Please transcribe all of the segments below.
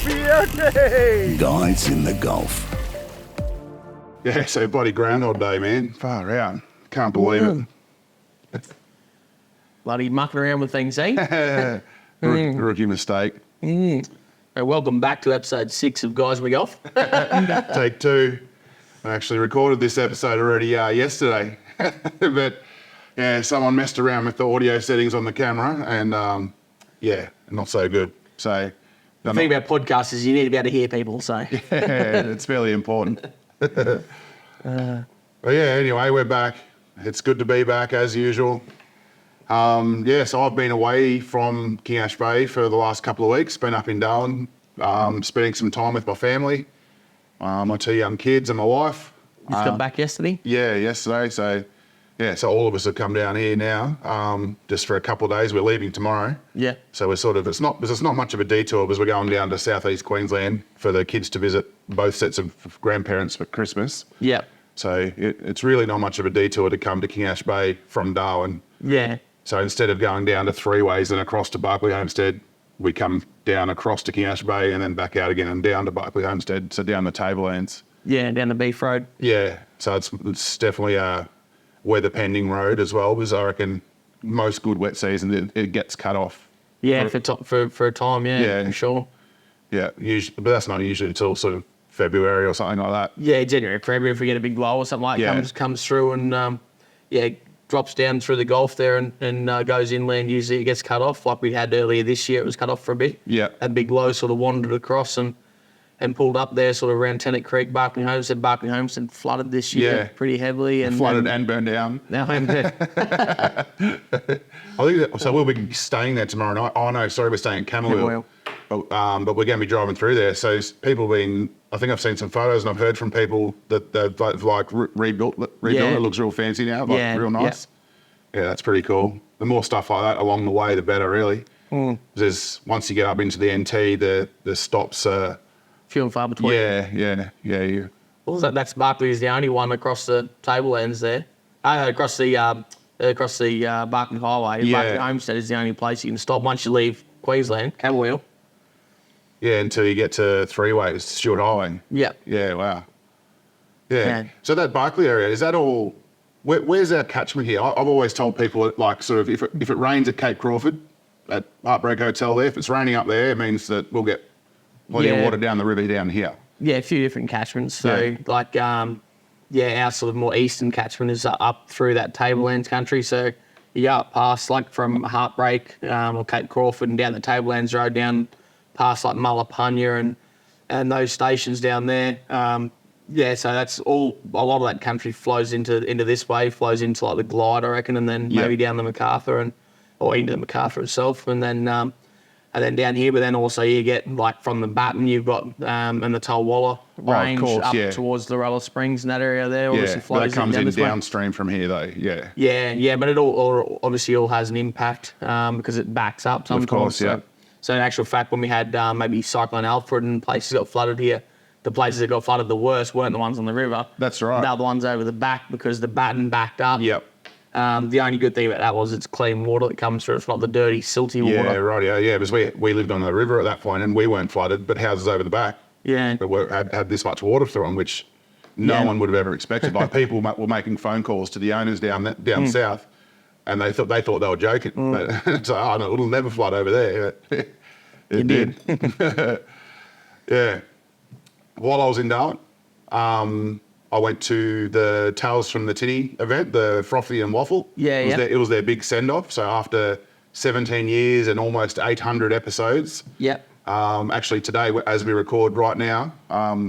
Beauty! Guys in the Gulf. Yeah, so bloody Groundhog Day, man. Far out. Can't believe it. Bloody mucking around with things, eh? Rookie mistake. Welcome back to episode 6 of Guys in the Gulf. Take 2. I actually recorded this episode already yesterday. But, yeah, someone messed around with the audio settings on the camera and, yeah, not so good. So... The thing about podcasts is you need to be able to hear people, so... Yeah, it's fairly important. But yeah, anyway, we're back. It's good to be back as usual. So I've been away from King Ash Bay for the last couple of weeks, been up in Darwin, spending some time with my family, my 2 young kids and my wife. You got back yesterday? Yeah, yesterday. So all of us have come down here now, just for a couple of days. We're leaving tomorrow. Yeah. So we're sort of, it's not much of a detour because we're going down to southeast Queensland for the kids to visit both sets of grandparents for Christmas. Yeah. So it's really not much of a detour to come to King Ash Bay from Darwin. Yeah. So instead of going down to Three Ways and across to Barclay Homestead, we come down across to King Ash Bay and then back out again and down to Barclay Homestead, so down the Tablelands. Yeah, down the Beef Road. Yeah. So it's definitely a weather pending road as well, because I reckon most good wet seasons it gets cut off. Yeah, for a time, yeah, for sure. Yeah, usually, but that's not usually until sort of February or something like that. Yeah, January, February, if we get a big blow or something like that, comes through and drops down through the Gulf there and goes inland. Usually it gets cut off, like we had earlier this year. It was cut off for a bit. Yeah, a big low sort of wandered across and pulled up there sort of around Tennant Creek, Barclay Homestead flooded this year pretty heavily. And flooded and burned down. Now I'm dead. I think so we'll be staying there tomorrow night. Oh no, sorry, we're staying at Camberwell. But we're going to be driving through there. So people I think I've seen some photos and I've heard from people that they've like rebuilt it. It looks real fancy now, real nice. Yeah, that's pretty cool. The more stuff like that along the way, the better really. There's, once you get up into the NT, the stops are... few and far between. Yeah. Well, that's Barclay is the only one across the Tablelands there. Across the Barclay Highway. Yeah. Barclay Homestead is the only place you can stop once you leave Queensland, Camberwell. Yeah, until you get to Three Ways, Stewart Highway. Yeah. Yeah, wow. Yeah. So that Barclay area, is that all... Where's our catchment here? I've always told people, like, sort of, if it rains at Cape Crawford, at Heartbreak Hotel there, if it's raining up there, it means that we'll get plenty of water down the river down here. Yeah, a few different catchments. So, our sort of more eastern catchment is up through that Tablelands country. So you go up past, like, from Heartbreak or Cape Crawford and down the Tablelands Road, down past, like, Mullapunya and those stations down there. So that's all. A lot of that country flows into this way, flows into, like, the Glide, I reckon, and then maybe down the MacArthur or into the MacArthur itself, and then down here, but then also you get, like, from the Batten, you've got and the Tulwalla range towards the Lorella Springs and that area there. Obviously flows but that comes in downstream from here though. Yeah, but it all obviously has an impact because it backs up sometimes. Of course, yeah. So in actual fact, when we had maybe Cyclone Alfred and places got flooded here, the places that got flooded the worst weren't the ones on the river. That's right. They're the ones over the back because the Batten backed up. Yep. The only good thing about that was it's clean water that comes through. It's not the dirty, silty water. Yeah, right. Yeah, because we lived on the river at that point and we weren't flooded, but houses over the back had this much water through them, which no one would have ever expected. Like, people were making phone calls to the owners down south, and they thought they were joking. But so, no, it'll never flood over there. It did. Yeah. While I was in Darwin, I went to the Tales From The Tinny event, the Frothy and Waffle. It was their big send-off. So after 17 years and almost 800 episodes. Yep. Actually today, as we record right now.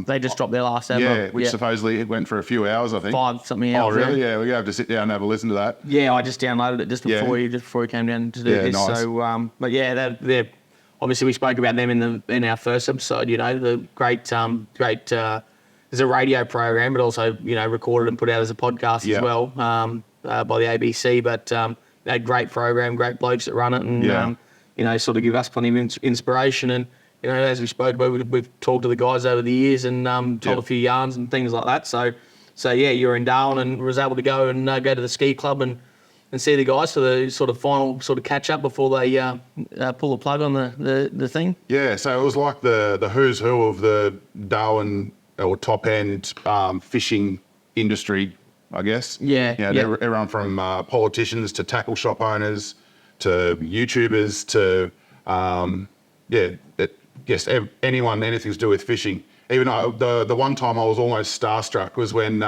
They just dropped their last ever. Yeah, which supposedly it went for a few hours, I think. 5-something hours. Oh, really? Yeah, we're going to have to sit down and have a listen to that. Yeah, I just downloaded it just before you came down to do this. Nice. So, but yeah, they're obviously we spoke about them in our first episode, the great there's a radio program, but also, recorded and put out as a podcast as well by the ABC. But they had a great program, great blokes that run it and, sort of give us plenty of inspiration. And, as we spoke about, we've talked to the guys over the years and told a few yarns and things like that. So you're in Darwin and was able to go to the ski club and and see the guys for the sort of final sort of catch up before they pull the plug on the thing? Yeah, so it was like the who's who of the Darwin or top end fishing industry, I guess. Yeah, Everyone from politicians to tackle shop owners to YouTubers to anyone, anything to do with fishing. Even the one time I was almost starstruck was when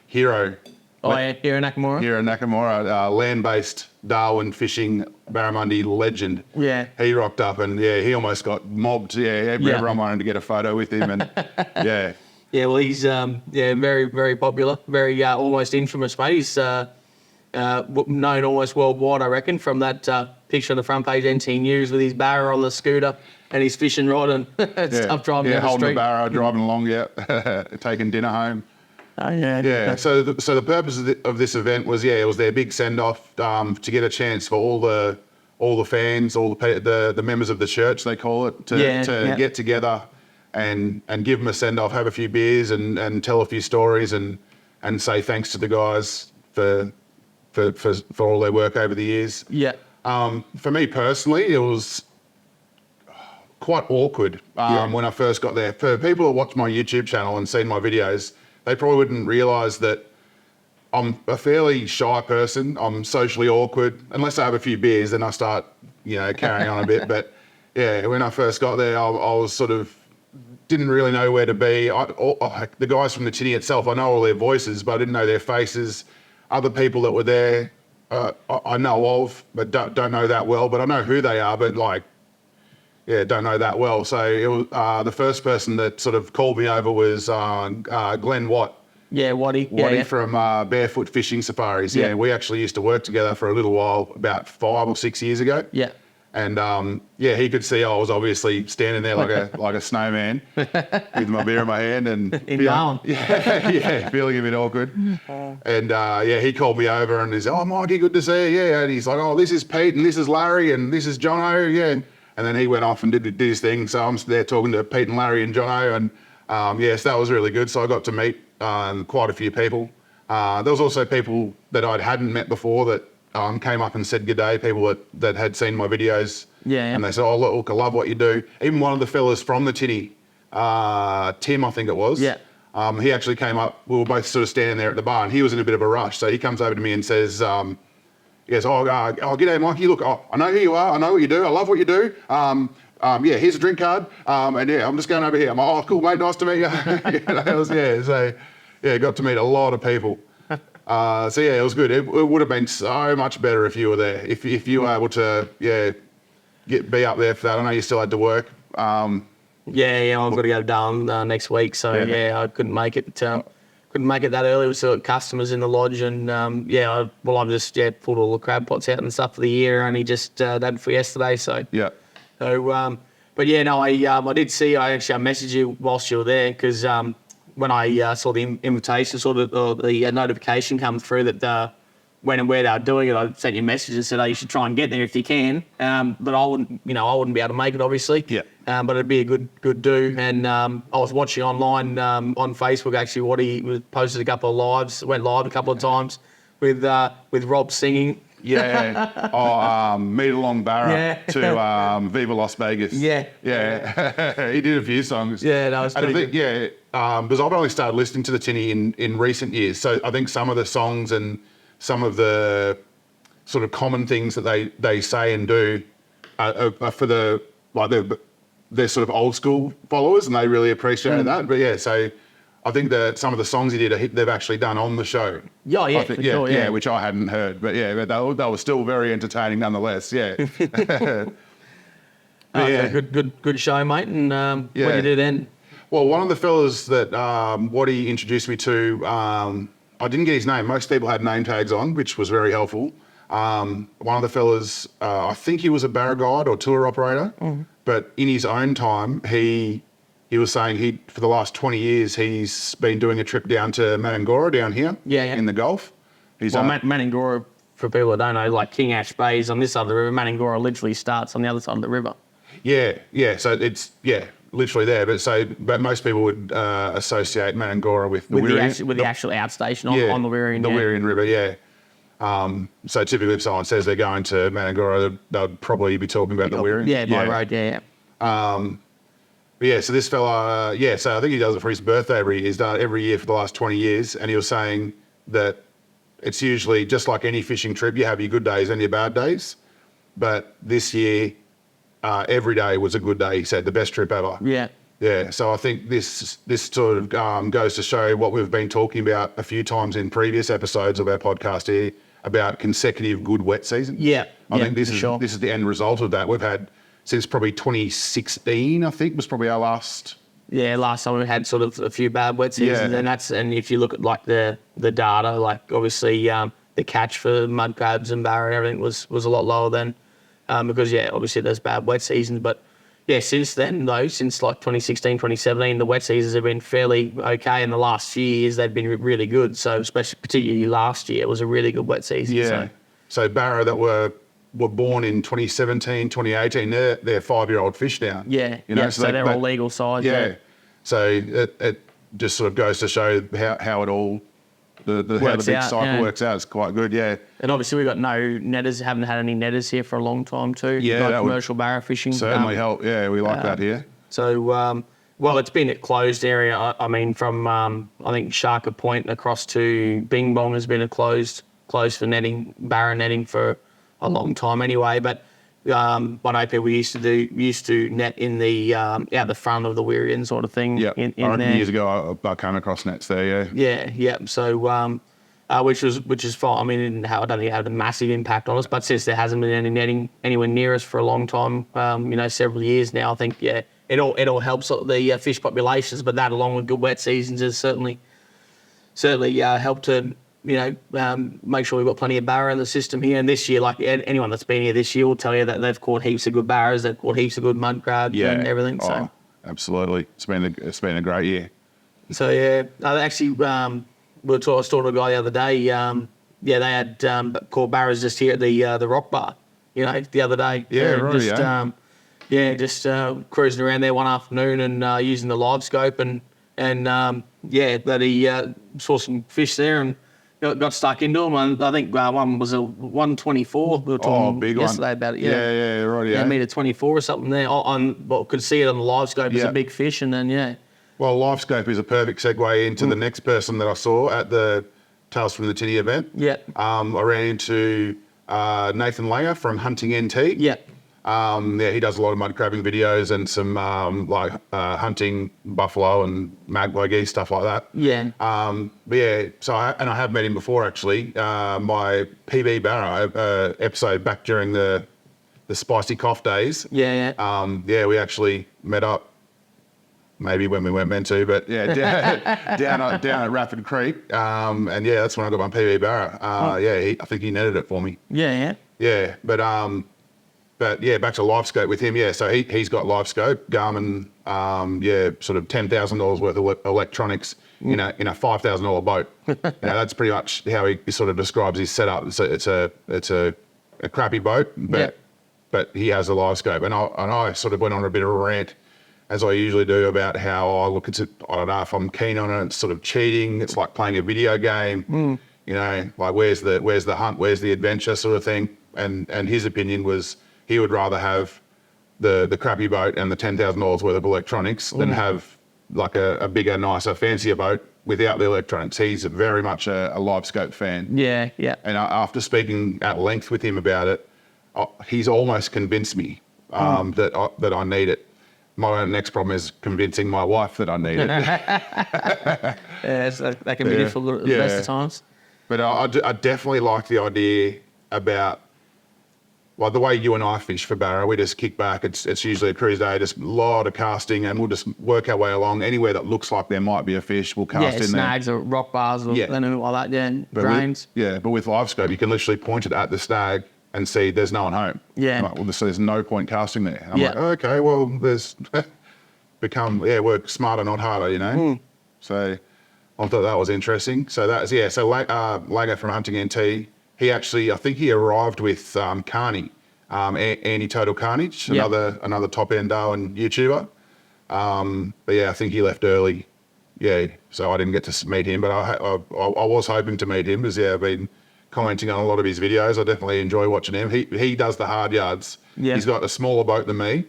Hero. Hero Nakamura, land-based Darwin fishing barramundi legend. Yeah. He rocked up and he almost got mobbed. Everyone wanted to get a photo with him and yeah. Yeah, well, he's very, very popular, very almost infamous, mate. He's known almost worldwide, I reckon, from that picture on the front page NT News with his barra on the scooter and his fishing rod and stuff driving down the holding street. the barra, driving along, taking dinner home. Oh, yeah. Yeah, so the purpose of this event was, it was their big send-off to get a chance for all the fans, all the members of the church, they call it, to get together and give them a send-off, have a few beers and tell a few stories and say thanks to the guys for all their work over the years. Yeah. For me personally, it was quite awkward when I first got there. For people that watch my YouTube channel and seen my videos, they probably wouldn't realise that I'm a fairly shy person. I'm socially awkward. Unless I have a few beers, then I start, carrying on a bit. But yeah, when I first got there, I was sort of didn't really know where to be. The guys from the Tinny itself, I know all their voices, but I didn't know their faces. Other people that were there, I know of, but don't know that well. But I know who they are, but don't know that well. So it was, the first person that sort of called me over was Glenn Watt. Yeah, Watty. Watty from Barefoot Fishing Safaris. Yeah, we actually used to work together for a little while, about 5 or 6 years ago. Yeah. And he could see I was obviously standing there like a snowman with my beer in my hand and feeling a bit awkward. And he called me over and he said, "Oh, Mikey, good to see you." Yeah, and he's like, "Oh, this is Pete and this is Larry and this is Jono." Yeah. And then he went off and did his thing. So I'm there talking to Pete and Larry and Jono. And so that was really good. So I got to meet quite a few people. There was also people that I hadn't met before that came up and said good day, people that had seen my videos. Yeah. And they said, "Oh, look, I love what you do." Even one of the fellas from the Tinny, Tim, I think it was. Yeah. He actually came up. We were both sort of standing there at the bar and he was in a bit of a rush. So he comes over to me and says, he goes, "G'day, Mikey. Look, I know who you are. I know what you do. I love what you do. Here's a drink card. And I'm just going over here." I'm like, "Oh, cool, mate. Nice to meet you." Got to meet a lot of people. It was good. It would have been so much better if you were there. If you were able to, be up there for that. I know you still had to work. I've got to go to Darwin next week, so I couldn't make it. Couldn't make it that early. We still got customers in the lodge, and I've just pulled all the crab pots out and stuff for the year. Only just that for yesterday, so Yeah. So, I did see. I messaged you whilst you were there because when I saw the invitation, the notification come through that when and where they were doing it, I sent you a message and said, "Oh, you should try and get there if you can." But I wouldn't be able to make it, obviously. Yeah. But it'd be a good do. And I was watching online on Facebook actually. What he posted a couple of lives, went live a couple of times with Rob singing. Yeah. Meet Along Barra to Viva Las Vegas. Yeah. Yeah. He did a few songs. Yeah, that was pretty good. Yeah. Because I've only started listening to the Tinny in recent years. So I think some of the songs and some of the sort of common things that they say and do are for they're sort of old school followers and they really appreciate that. But so I think that some of the songs he did, they've actually done on the show. I think, sure, which I hadn't heard. But they were still very entertaining nonetheless. Yeah. Good show, mate. And what did you do then? Well, one of the fellas that Waddy introduced me to, I didn't get his name. Most people had name tags on, which was very helpful. One of the fellas, I think he was a barra guide or tour operator, but in his own time, he was saying for the last 20 years, he's been doing a trip down to Manangora down here in the Gulf. Manangora, for people that don't know, like King Ash Bay is on this side of the river. Manangora literally starts on the other side of the river. Yeah. So it's, literally there. But most people would associate Manangora with the actual outstation on the Wirian. The Wirian River, yeah. So typically if someone says they're going to Manangora, they'll probably be talking about the Wirral. Yeah, by road, yeah. But yeah, so this fella, so I think he does it for his birthday every year. He's done it every year for the last 20 years. And he was saying that it's usually just like any fishing trip, you have your good days and your bad days. But this year, every day was a good day, he said, the best trip ever. Yeah. Yeah, so I think this sort of goes to show what we've been talking about a few times in previous episodes of our podcast here about consecutive good wet seasons. Yeah, I think this is the end result of that. We've had since probably 2016, I think, was probably our last. Yeah, last time we had sort of a few bad wet seasons, and if you look at like the data, like obviously the catch for mud crabs and barra and everything was a lot lower then, because obviously there's bad wet seasons, but. Yeah, since then, though, since like 2016, 2017, the wet seasons have been fairly okay. In the last few years, they've been really good. So, particularly last year, it was a really good wet season. Yeah. So barra that were born in 2017, 2018, they're 5-year-old fish now. Yeah, so they're all legal size. Yeah. So it just sort of goes to show how it all, how the big cycle works out. It's quite good, yeah. And obviously we've got no netters, haven't had any netters here for a long time too. Yeah, like commercial barra fishing. Certainly help. Yeah, we like that here. So, well, it's been a closed area. I mean, from I think Sharker Point across to Bing Bong has been closed for netting, barra netting for a long time anyway. But I know people used to net in the out the front of the Wirral sort of thing. Yeah, in there. Years ago I came across nets there. Yeah. So which is fine. I mean, I don't think it had a massive impact on us, but since there hasn't been any netting anywhere near us for a long time, several years now, I think it all helps the fish populations. But that, along with good wet seasons, has certainly helped to. Make sure we've got plenty of barra in the system here. And this year, like anyone that's been here this year will tell you that they've caught heaps of good barras, they've caught heaps of good mud crabs and everything. So absolutely, it's been a great year. So I actually I was talking to a guy the other day. They had caught barras just here at the rock bar. The other day. Just cruising around there one afternoon and using the live scope and that he saw some fish there and. Got stuck into them, and I think one was a 124. We were talking big yesterday one. About it. Yeah, right. Yeah, meter 24 or something there. Could see it on the live scope as a big fish, and then Well, live scope is a perfect segue into the next person that I saw at the Tales From The Tinny event. Yeah. I ran into Nathan Langer from Hunting NT. Yeah. He does a lot of mud crabbing videos and some hunting buffalo and magpie geese, stuff like that. Yeah. So I have met him before actually. My PB Barra episode back during the spicy cough days. Yeah. We actually met up. Maybe when we weren't meant to, but down at Rapid Creek. That's when I got my PB Barra. I think he netted it for me. Yeah. Yeah, but back to live scope with him. Yeah, so he's got live scope, Garmin. Sort of $10,000 worth of electronics in a $5,000 boat. That's pretty much how he sort of describes his setup. It's a crappy boat, but he has a live scope. And I sort of went on a bit of a rant, as I usually do, about how I look at it. I don't know if I'm keen on it. It's sort of cheating. It's like playing a video game. Like where's the hunt? Where's the adventure sort of thing? And his opinion was he would rather have the crappy boat and the $10,000 worth of electronics than have like a bigger, nicer, fancier boat without the electronics. He's very much a live scope fan. Yeah. And after speaking at length with him about it, he's almost convinced me that I need it. My next problem is convincing my wife that I need it. That can be difficult at the best of times. But I definitely like the idea about, the way you and I fish for barra. We just kick back. It's usually a cruise day, just a lot of casting, and we'll just work our way along. Anywhere that looks like there might be a fish, we'll cast in there. Snags or rock bars or anything like that, drains. But with live scope, you can literally point it at the snag and see there's no one home. Yeah. So there's no point casting there. And I'm like, okay, well, there's work smarter, not harder, So I thought that was interesting. So Langer from Hunting NT, I think he arrived with Carney, Andy Total Carnage, another top end Darwin YouTuber. I think he left early. Yeah, so I didn't get to meet him, but I was hoping to meet him because I've been commenting on a lot of his videos. I definitely enjoy watching him. He does the hard yards. Yeah. He's got a smaller boat than me,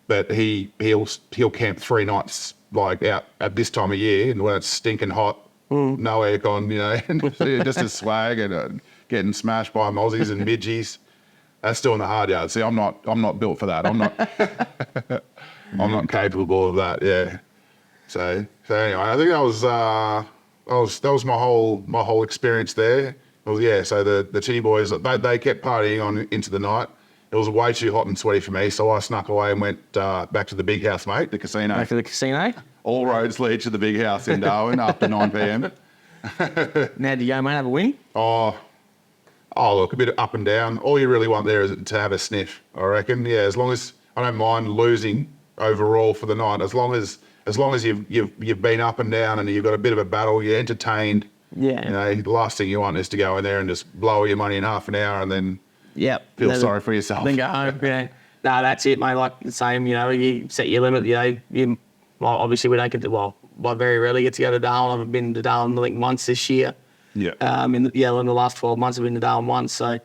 but he'll camp 3 nights like out at this time of year, and when it's stinking hot, no aircon, just a swag and getting smashed by mozzies and midgies. That's doing the hard yards. See, I'm not built for that. I'm not capable of that. Yeah. So anyway, I think that was my whole experience there. Well, yeah. So the Tinny boys, they kept partying on into the night. It was way too hot and sweaty for me, so I snuck away and went back to the big house, mate, the casino. Back to the casino. All roads lead to the big house in Darwin after 9 p.m. Now, do you go, mate, have a win? Oh, look, a bit of up and down. All you really want there is to have a sniff, I reckon. Yeah, as long as I don't mind losing overall for the night, as long as you've been up and down and you've got a bit of a battle, you're entertained. Yeah. The last thing you want is to go in there and just blow all your money in half an hour and then feel sorry for yourself. Then go home. Yeah. No, that's it, mate. Like the same, you set your limit. Obviously we don't get to. I very rarely get to go to Darwin. I've been to Darwin I think once this year. Yeah. In the last 12 months I've been to Darwin once. So,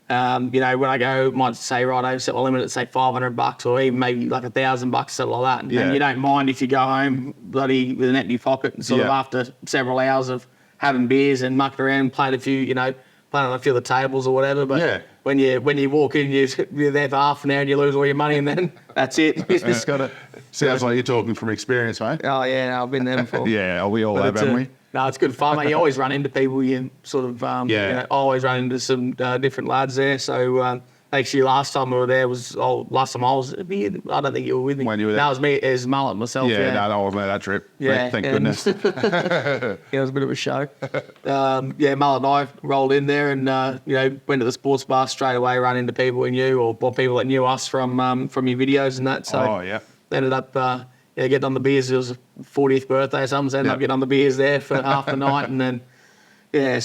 when I go, might say right, I set my limit at say $500 or even maybe like $1,000, something like that. And you don't mind if you go home bloody with an empty pocket and sort of after several hours of having beers and mucking around, playing on a few of the tables or whatever. But when you walk in, you're there for half an hour and you lose all your money and then that's it. You just got to. Sounds like you're talking from experience, mate. Oh yeah, no, I've been there before. Yeah, we all have, haven't we? No, it's good fun, mate. You always run into people. You sort of, I always run into some different lads there. So actually, last time I was here, I don't think you were with me. When you were there? That was me, as Mullet myself. Yeah, no, I wasn't at that trip. Yeah, thank goodness. It was a bit of a show. Mullet and I rolled in there and went to the sports bar straight away, ran into people we knew or people that knew us from your videos and that. So ended up. Getting on the beers. It was a 40th birthday or something. So ended up getting on the beers there for half the night, and then I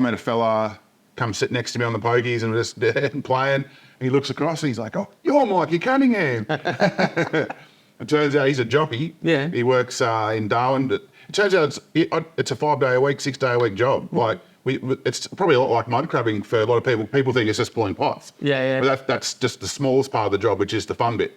met a fella come sit next to me on the pokies and just playing. And he looks across and he's like, "Oh, you're Mikey Cunningham." It turns out he's a jockey. Yeah. He works in Darwin. It turns out it's a 5-day-a-week, 6-day-a-week job. Like it's probably a lot like mud crabbing for a lot of people. People think it's just pulling pots. Yeah. But that's just the smallest part of the job, which is the fun bit.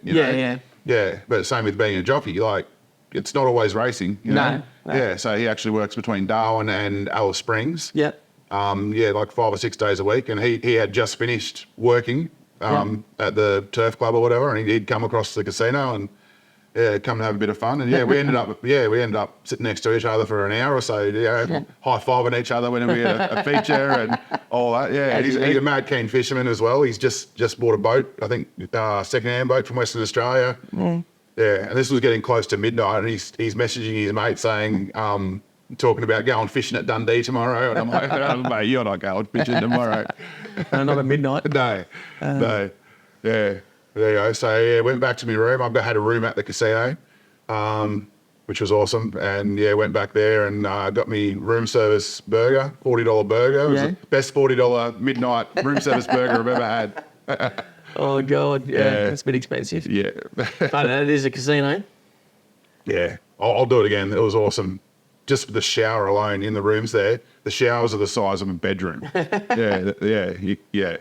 Yeah, but same with being a jockey. Like, it's not always racing. No. Yeah, so he actually works between Darwin and Alice Springs. Yep. Like 5 or 6 days a week, and he had just finished working at the turf club or whatever, and he'd come across to the casino and come and have a bit of fun. And we ended up sitting next to each other for an hour or so, high-fiving each other whenever we had a feature and all that. Yeah, he's a mad keen fisherman as well. He's just bought a boat, I think, second-hand boat from Western Australia. Mm. Yeah, and this was getting close to midnight, and he's messaging his mate saying, talking about going fishing at Dundee tomorrow. And I'm like, oh, mate, you're not going fishing tomorrow. Not at midnight. No. Yeah. There you go. So, went back to my room. I had a room at the casino, which was awesome. And, went back there and got me room service burger, $40 burger. It was the best $40 midnight room service burger I've ever had. Oh, God. Yeah. It's a bit expensive. Yeah. But it is a casino. Yeah. I'll do it again. It was awesome. Just the shower alone in the rooms there. The showers are the size of a bedroom. Yeah.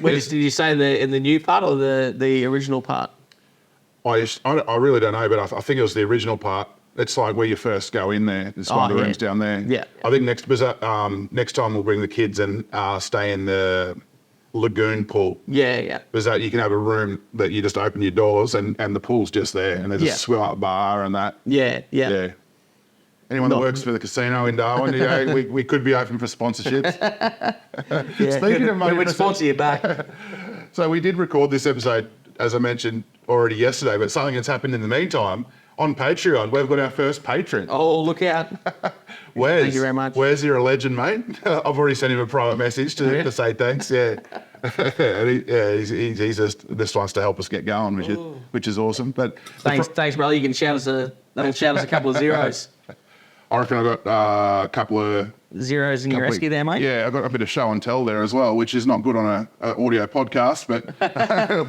Did you say in the new part or the original part? I really don't know, but I think it was the original part. It's like where you first go in there. There's one of the rooms down there. Yeah. I think next time we'll bring the kids and stay in the lagoon pool. Yeah. Because that you can have a room that you just open your doors and the pool's just there and there's a swim-up bar and that. Yeah. Anyone that works for the casino in Darwin, we could be open for sponsorships. Speaking of money, we would sponsor you back. So we did record this episode, as I mentioned already yesterday, but something that's happened in the meantime. On Patreon, we've got our first patron. Oh, look out. Wes, thank you very much. Wes, you're a legend, mate. I've already sent him a private message to say thanks. Yeah. He just wants to help us get going, which is awesome. But thanks, brother. You can shout us a couple of zeros. I reckon I got a couple of zeros in your rescue there, mate. Yeah, I got a bit of show and tell there as well, which is not good on an audio podcast. But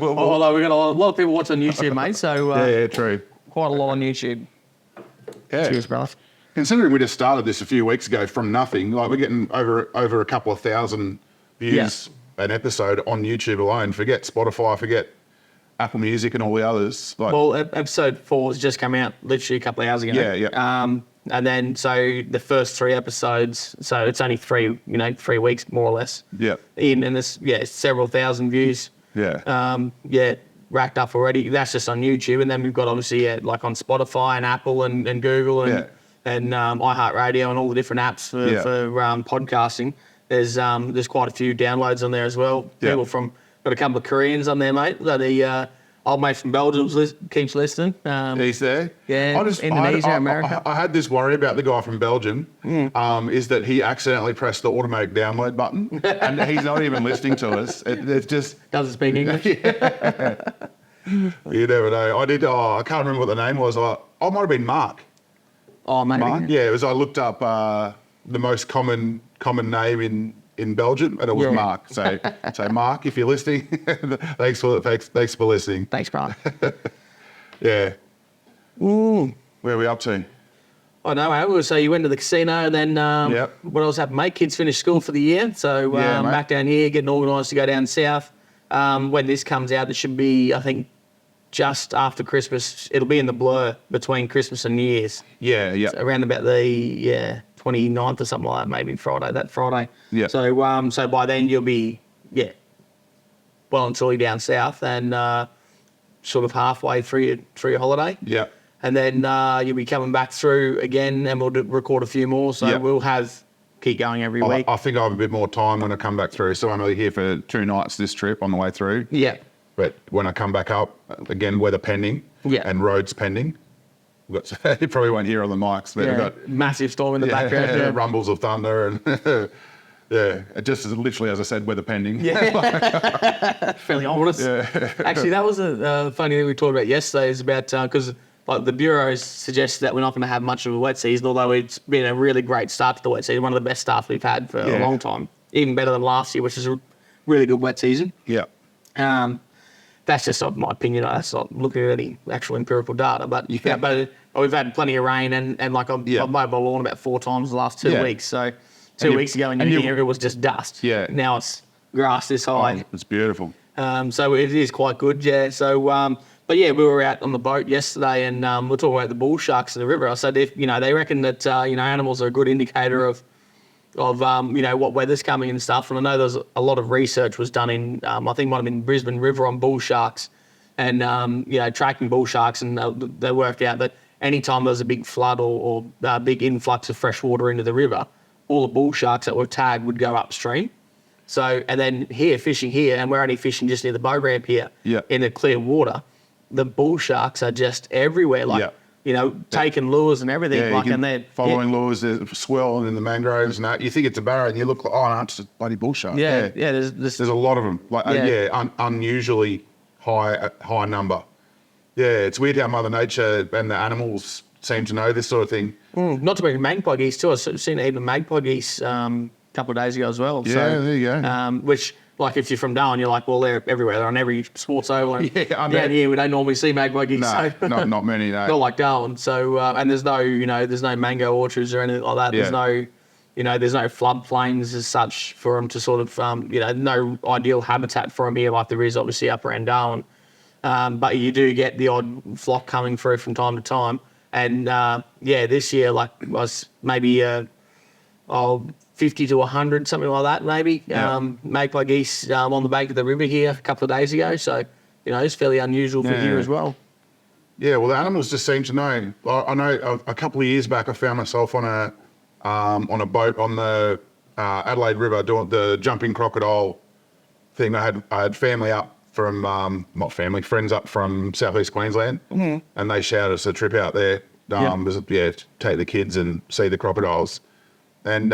although we've got a lot of people watch on YouTube, mate. So true. Quite a lot on YouTube. Yeah. Cheers, brother. considering we just started this a few weeks ago from nothing, like we're getting over a couple of thousand views an episode on YouTube alone. Forget Spotify, forget Apple Music and all the others. Like, Well, episode 4 has just come out literally a couple of hours ago. Yeah. And then so the first 3 episodes, so it's only 3 weeks more or less. Yeah. And there's several thousand views. Yeah. Racked up already. That's just on YouTube, and then we've got obviously like on Spotify and Apple and Google and iHeartRadio and all the different apps for podcasting. There's quite a few downloads on there as well. Yeah. People got a couple of Koreans on there, mate. The old mate from Belgium keeps listening. He's there. Yeah, Indonesia, America. I had this worry about the guy from Belgium, is that he accidentally pressed the automatic download button, and he's not even listening to us. It's just Doesn't speak English. You never know. I can't remember what the name was. It might have been Mark. Oh, maybe. Mark? Yeah, it was. I looked up the most common name in Belgium, and it was Mark. So Mark, if you're listening, thanks for listening. Thanks, Brian. Yeah. Where are we up to? I know. So you went to the casino, and then what else happened, mate? Kids finished school for the year, so back down here, getting organised to go down south. When this comes out, it should be, I think, just after Christmas. It'll be in the blur between Christmas and New Year's. Yeah. So around about the 29th or something like that, maybe that Friday. Yeah. So by then you'll be well and truly down south and sort of halfway through your holiday. Yeah. And then you'll be coming back through again, and we'll record a few more. So we'll keep going every week. I think I have a bit more time when I come back through. So I'm only here for 2 nights this trip on the way through. Yeah. But when I come back up, again, weather pending and roads pending. You probably won't hear on the mics, but we've got massive storm in the background. Yeah. Rumbles of thunder and just as literally as I said, weather pending. Yeah, fairly ominous. Yeah. Actually, that was a funny thing we talked about yesterday. Is about because like the bureaus suggest that we're not going to have much of a wet season, although it's been a really great start to the wet season, one of the best starts we've had for a long time, even better than last year, which is a really good wet season. Yeah. That's just my opinion. That's not looking at any actual empirical data, but but we've had plenty of rain and like I've mowed my lawn about 4 times the last 2 weeks. So 2 weeks ago in New Year it was just dust. Yeah. Now it's grass this high. It's beautiful. So it is quite good. Yeah. So but we were out on the boat yesterday and we're talking about the bull sharks in the river. I said they reckon that animals are a good indicator of what weather's coming and stuff. And I know there's a lot of research was done in, I think it might have been Brisbane River on bull sharks and, tracking bull sharks. And they worked out that anytime there was a big flood or a big influx of fresh water into the river, all the bull sharks that were tagged would go upstream. So, and then fishing here, and we're only fishing just near the boat ramp here in the clear water, the bull sharks are just everywhere. Taking lures and everything. And they're following lures, they're swirling in the mangroves and that. You think it's a barra and you look like, oh no, it's a bloody bull shark. Yeah. There's a lot of them. Unusually high number. Yeah, it's weird how Mother Nature and the animals seem to know this sort of thing. Not to mention magpie geese too. I've seen even magpie geese a couple of days ago as well. Yeah, so, there you go. Which, like, if you're from Darwin, you're like, well, they're everywhere. They're on every sports oval. And down here, we don't normally see magpie geese. No, not many. No, not like Darwin. So, and there's no mango orchards or anything like that. Yeah. There's no floodplains as such for them to sort of, no ideal habitat for them here like there is obviously up around Darwin. But you do get the odd flock coming through from time to time. And this year, was maybe 50 to 100, something like that, maybe. Magpie geese on the bank of the river here a couple of days ago. So, it's fairly unusual for here as well. Yeah, well, the animals just seem to know. I know a couple of years back, I found myself on a boat on the Adelaide River doing the jumping crocodile thing. I had family up from, friends up from southeast Queensland, and they shouted us a trip out there. Take the kids and see the crocodiles. And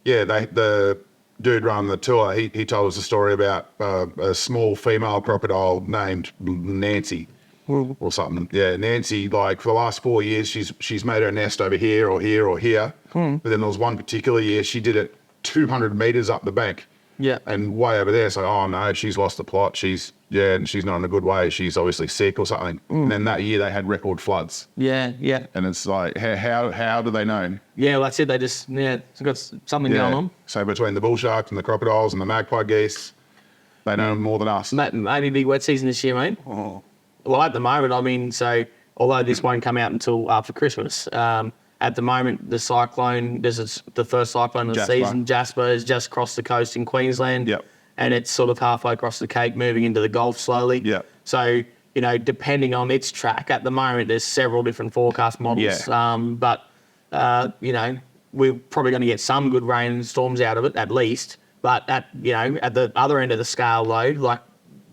the dude running the tour, he told us a story about a small female crocodile named Nancy or something. Yeah, Nancy, for the last 4 years, she's made her nest over here or here or here. But then there was one particular year she did it 200 metres up the bank. Yeah. And way over there, it's like, oh no, she's lost the plot. And she's not in a good way. She's obviously sick or something. And then that year they had record floods. Yeah. And it's like, how do they know? Yeah, well, that's it. They just, it's got something going on. So between the bull sharks and the crocodiles and the magpie geese, they know more than us. Maybe big wet season this year, mate. Oh. Well, at the moment, I mean, so although this won't come out until after Christmas, at the moment, the cyclone, the first cyclone of the season, Jasper, has just crossed the coast in Queensland. Yep. And it's sort of halfway across the Cape, moving into the Gulf slowly. Yep. So, depending on its track, at the moment, there's several different forecast models. Yeah. But we're probably going to get some good rain and storms out of it, at least. But at the other end of the scale, though, like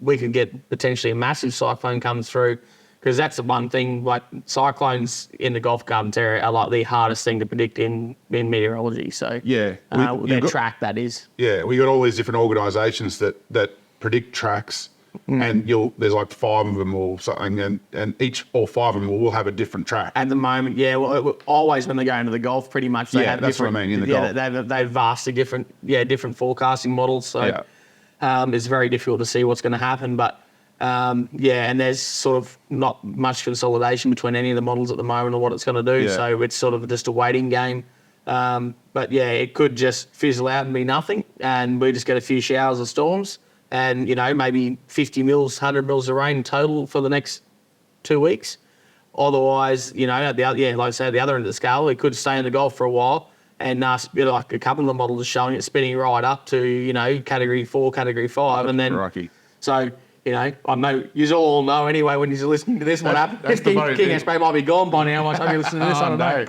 we could get potentially a massive cyclone come through, because that's the one thing. Like cyclones in the Gulf Gardens area are like the hardest thing to predict in meteorology. So their track, that is. Yeah, we got all these different organisations that predict tracks, and there's like 5 of them or something, and all 5 of them will have a different track. At the moment, well, always when they go into the Gulf, pretty much they have that's what I mean, in the Gulf. They have vastly different forecasting models. So it's very difficult to see what's going to happen. But and there's sort of not much consolidation between any of the models at the moment on what it's going to do. Yeah. So it's sort of just a waiting game. But it could just fizzle out and be nothing, and we just get a few showers of storms. And, maybe 50 mils, 100 mils of rain total for the next 2 weeks. Otherwise, at the other, like I said, at the other end of the scale, it could stay in the Gulf for a while. And like a couple of the models are showing it spinning right up to, Category 4, Category 5. And then, Rocky. So, I know, you all know anyway when you're listening to this, what happened. King Esprit might be gone by now. By the time you listen to this, I don't know.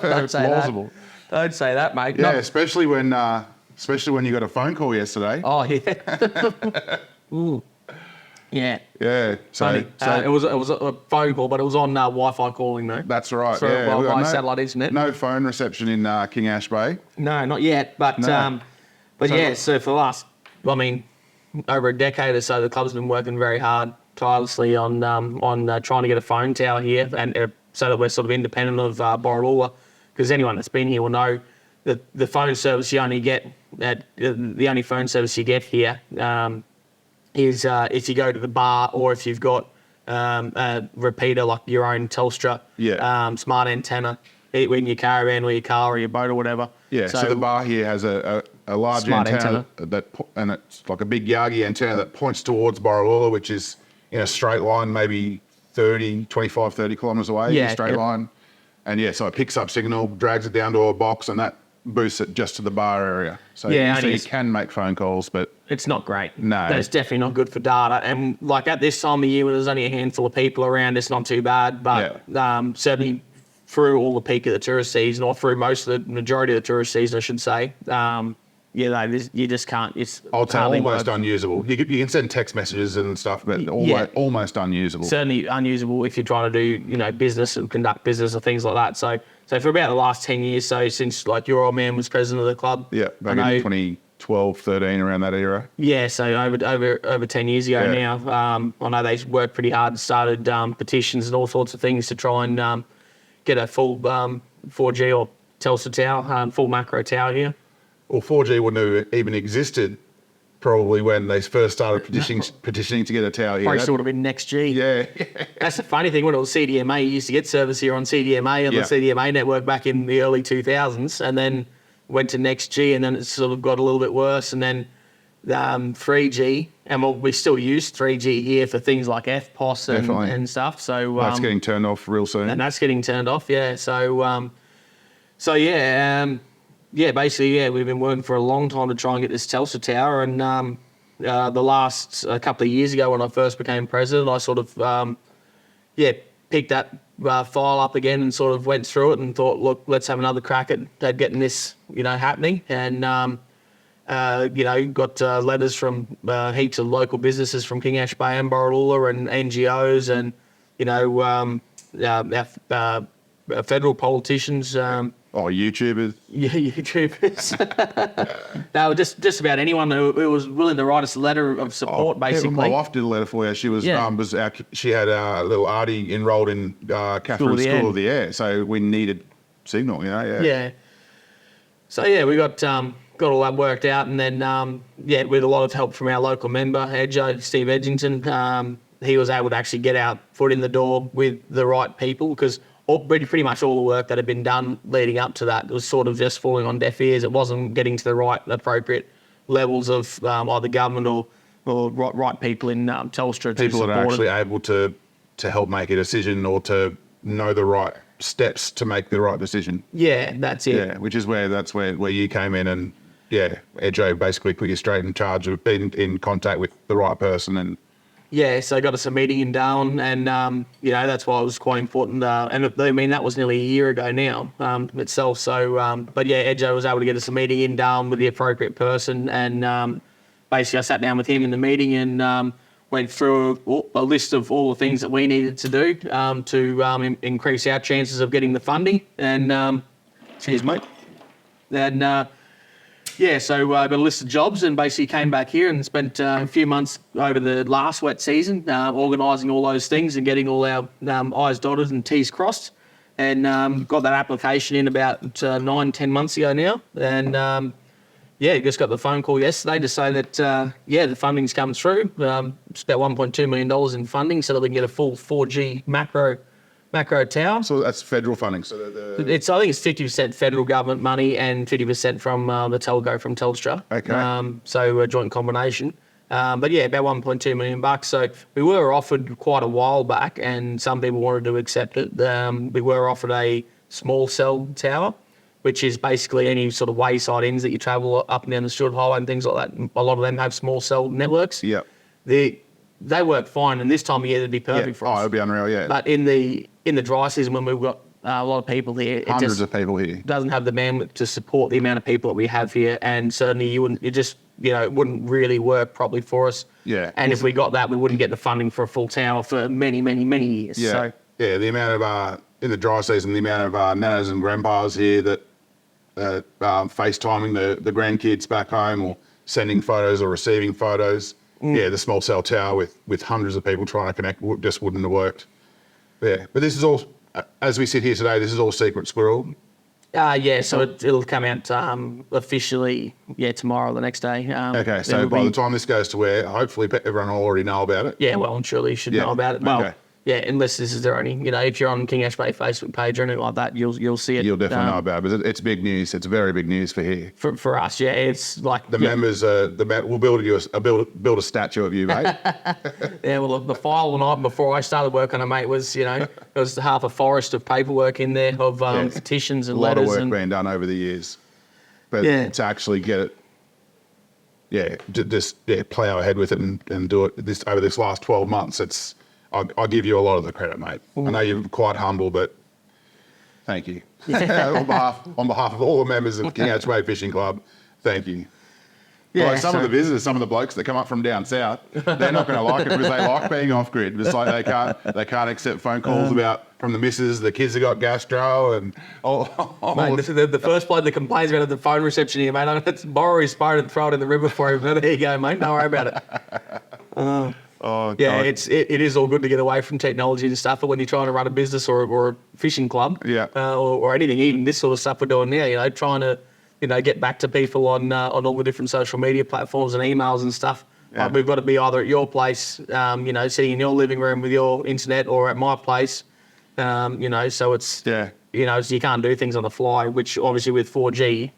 Don't say plausible. That. Don't say that, mate. Yeah, especially when you got a phone call yesterday. Oh, yeah. Ooh. Yeah. Yeah. So it was a phone call, but it was on Wi-Fi calling, though. That's right. So, yeah. by satellite internet. No phone reception in King Ash Bay. No, not yet. But so for the last, over a decade or so, the club's been working very hard, tirelessly on trying to get a phone tower here, and so that we're sort of independent of Borroloola, because anyone that's been here will know that the phone service you only get the only phone service you get here is if you go to the bar, or if you've got a repeater like your own Telstra smart antenna in your caravan or your car or your boat or whatever. Yeah, so the bar here has a large antenna and it's like a big Yagi antenna that points towards Borroloola, which is in a straight line, maybe 25, 30 kilometres away in a straight line. And so it picks up signal, drags it down to a box, and that boosts it just to the bar area. So you can make phone calls, but it's not great. No. That's definitely not good for data. And like at this time of year when there's only a handful of people around, it's not too bad. But certainly through all the peak of the tourist season, or through most of the majority of the tourist season, I should say, you just can't. It's almost unusable. You can send text messages and stuff, but almost unusable. Certainly unusable if you're trying to do business and conduct business or things like that. So for about the last 10 years, since like your old man was president of the club. Yeah, back in 2012, 13, around that era. Yeah, so over 10 years ago now. I know they worked pretty hard and started petitions and all sorts of things to try and get a full 4G or Telstra tower, full macro tower here. Well, 4G wouldn't have even existed probably when they first started petitioning to get a tower here. Probably would have been next G. Yeah. That's the funny thing. When it was CDMA, you used to get service here on CDMA and the CDMA network back in the early 2000s, and then went to next G, and then it sort of got a little bit worse, and then 3G, and we still use 3G here for things like FPOS and stuff. So that's getting turned off real soon. And that's getting turned off, yeah. Basically, we've been working for a long time to try and get this Telstra tower, and the last couple of years ago when I first became president, I sort of picked that file up again and sort of went through it and thought, look, let's have another crack at getting this happening, and got letters from heaps of local businesses from King Ash Bay and Borroloola and NGOs and our federal politicians. YouTubers. Yeah, YouTubers. They were just about anyone who was willing to write us a letter of support, basically. My wife did a letter for you. She was she had little Artie enrolled in Catherine's School of the Air, so we needed signal, Yeah. So we got got all that worked out, and then with a lot of help from our local member, Steve Edgington, he was able to actually get our foot in the door with the right people, because pretty much all the work that had been done leading up to that was sort of just falling on deaf ears. It wasn't getting to the right appropriate levels of either government or right people in Telstra. People that are actually able to help make a decision or to know the right steps to make the right decision. Yeah, that's it. Yeah, which is where you came in, and Edjo basically put you straight in charge of being in contact with the right person. And so I got us a meeting in Darwin, and that's why it was quite important. And I mean, that was nearly a year ago now itself. So, Edjo was able to get us a meeting in Darwin with the appropriate person, and basically I sat down with him in the meeting and went through a list of all the things that we needed to do to increase our chances of getting the funding. And cheers, mate. And so I got a list of jobs and basically came back here and spent a few months over the last wet season organising all those things and getting all our I's dotted and T's crossed. And got that application in about 9-10 months ago now. And just got the phone call yesterday to say that, the funding's come through. It's about $1.2 million in funding so that we can get a full 4G macro tower. so that's federal funding. So I think it's 50% federal government money and 50% from the telco from Telstra. Okay. So a joint combination. About $1.2 million. So we were offered quite a while back, and some people wanted to accept it. We were offered a small cell tower, which is basically any sort of wayside inns that you travel up and down the Stewart Highway and things like that. A lot of them have small cell networks. Yeah. They work fine, and this time of year they'd be perfect for us. Oh, it'd be unreal, yeah. But in the dry season, when we've got a lot of people here, Hundreds of people here. Doesn't have the bandwidth to support the amount of people that we have here, and certainly it wouldn't really work properly for us. Yeah. And if we got that, we wouldn't get the funding for a full tower for many, many, many years. Yeah. So, the amount of in the dry season, the amount of nanas and grandpas here that FaceTiming the grandkids back home or sending photos or receiving photos. The small cell tower with hundreds of people trying to connect just wouldn't have worked. Yeah, but this is all, as we sit here today, this is all secret squirrel. So it'll come out officially, tomorrow or the next day. Okay, so by the time this goes to air, hopefully everyone will already know about it. Yeah, well, and surely you should know about it. Well, okay. Yeah, unless this is their only, if you're on King Ash Bay Facebook page or anything like that, you'll see it. You'll definitely know about it. But it's big news. It's very big news for here. For us, it's like the members. We'll build a statue of you, mate. Well, the file the night before I started work on it, mate, was it was half a forest of paperwork in there of petitions and letters. A lot of work being done over the years, but to actually get it, play our head with it and do it over this last 12 months. I'll give you a lot of the credit, mate. I know you're quite humble, but thank you. on behalf of all the members of King H Bay Fishing Club, thank you. Yeah, like some of the visitors, some of the blokes that come up from down south, they're not going to like it because they like being off grid. It's like they can't accept phone calls from the missus. The kids have got gastro and mate, the first bloke that complains about the phone reception here, mate. I'm going to borrow his phone and throw it in the river for him. There you go, mate. Don't worry about it. Oh, yeah, God. it is all good to get away from technology and stuff, but when you're trying to run a business or a fishing club, or anything, even this sort of stuff we're doing now, trying to, get back to people on all the different social media platforms and emails and stuff. Yeah. We've got to be either at your place, sitting in your living room with your internet, or at my place, so it's, so you can't do things on the fly, which obviously with 4G,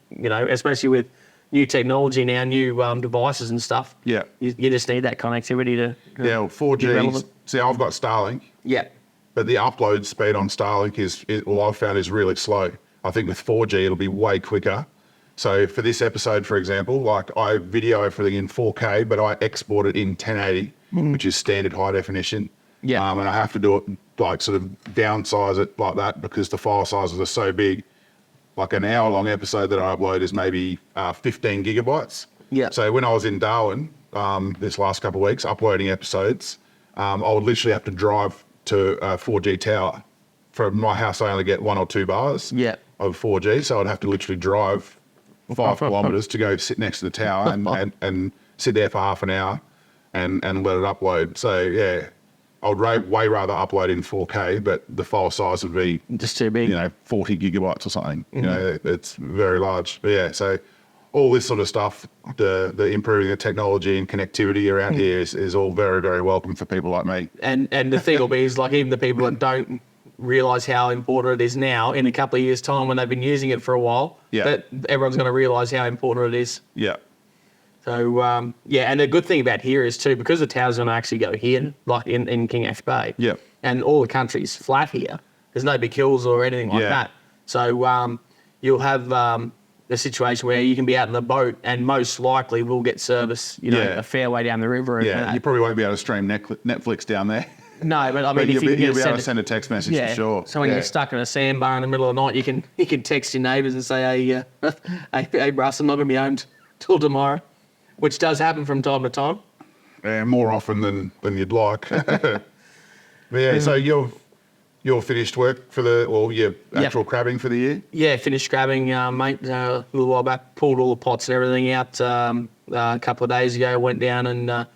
especially with new technology now, new devices and stuff. Yeah. You just need that connectivity to 4G. See, I've got Starlink. Yeah. But the upload speed on Starlink I've found is really slow. I think with 4G, it'll be way quicker. So for this episode, for example, like I video everything in 4K, but I export it in 1080, which is standard high definition. Yeah. And I have to do it like sort of downsize it like that because the file sizes are so big. Like an hour-long episode that I upload is maybe 15 gigabytes. Yeah. So when I was in Darwin this last couple of weeks uploading episodes, I would literally have to drive to a 4G tower. From my house, I only get 1 or 2 bars of 4G, so I'd have to literally drive 5 kilometres to go sit next to the tower and sit there for half an hour and let it upload. So, yeah. I would way rather upload in 4K, but the file size would be just too big. 40 gigabytes or something. It's very large. But yeah, so all this sort of stuff, the improving the technology and connectivity around here is all very, very welcome for people like me. And the thing will be is like even the people that don't realise how important it is now, in a couple of years' time when they've been using it for a while, that everyone's going to realise how important it is. Yeah. So, and the good thing about here is too, because the tower's going to actually go here, like in King Ash Bay, and all the country's flat here, there's no big hills or anything like that. So you'll have a situation where you can be out in the boat and most likely will get service, a fair way down the river. Yeah, you probably won't be able to stream Netflix down there. No, but I mean, you'll be able to send a text message for sure. So when you're stuck in a sandbar in the middle of the night, you can text your neighbours and say, hey, Russ, I'm not going to be home till tomorrow, which does happen from time to time. Yeah, more often than you'd like. But so you're finished work for your actual crabbing for the year? Yeah, finished crabbing, mate, a little while back. Pulled all the pots and everything out a couple of days ago. Went down and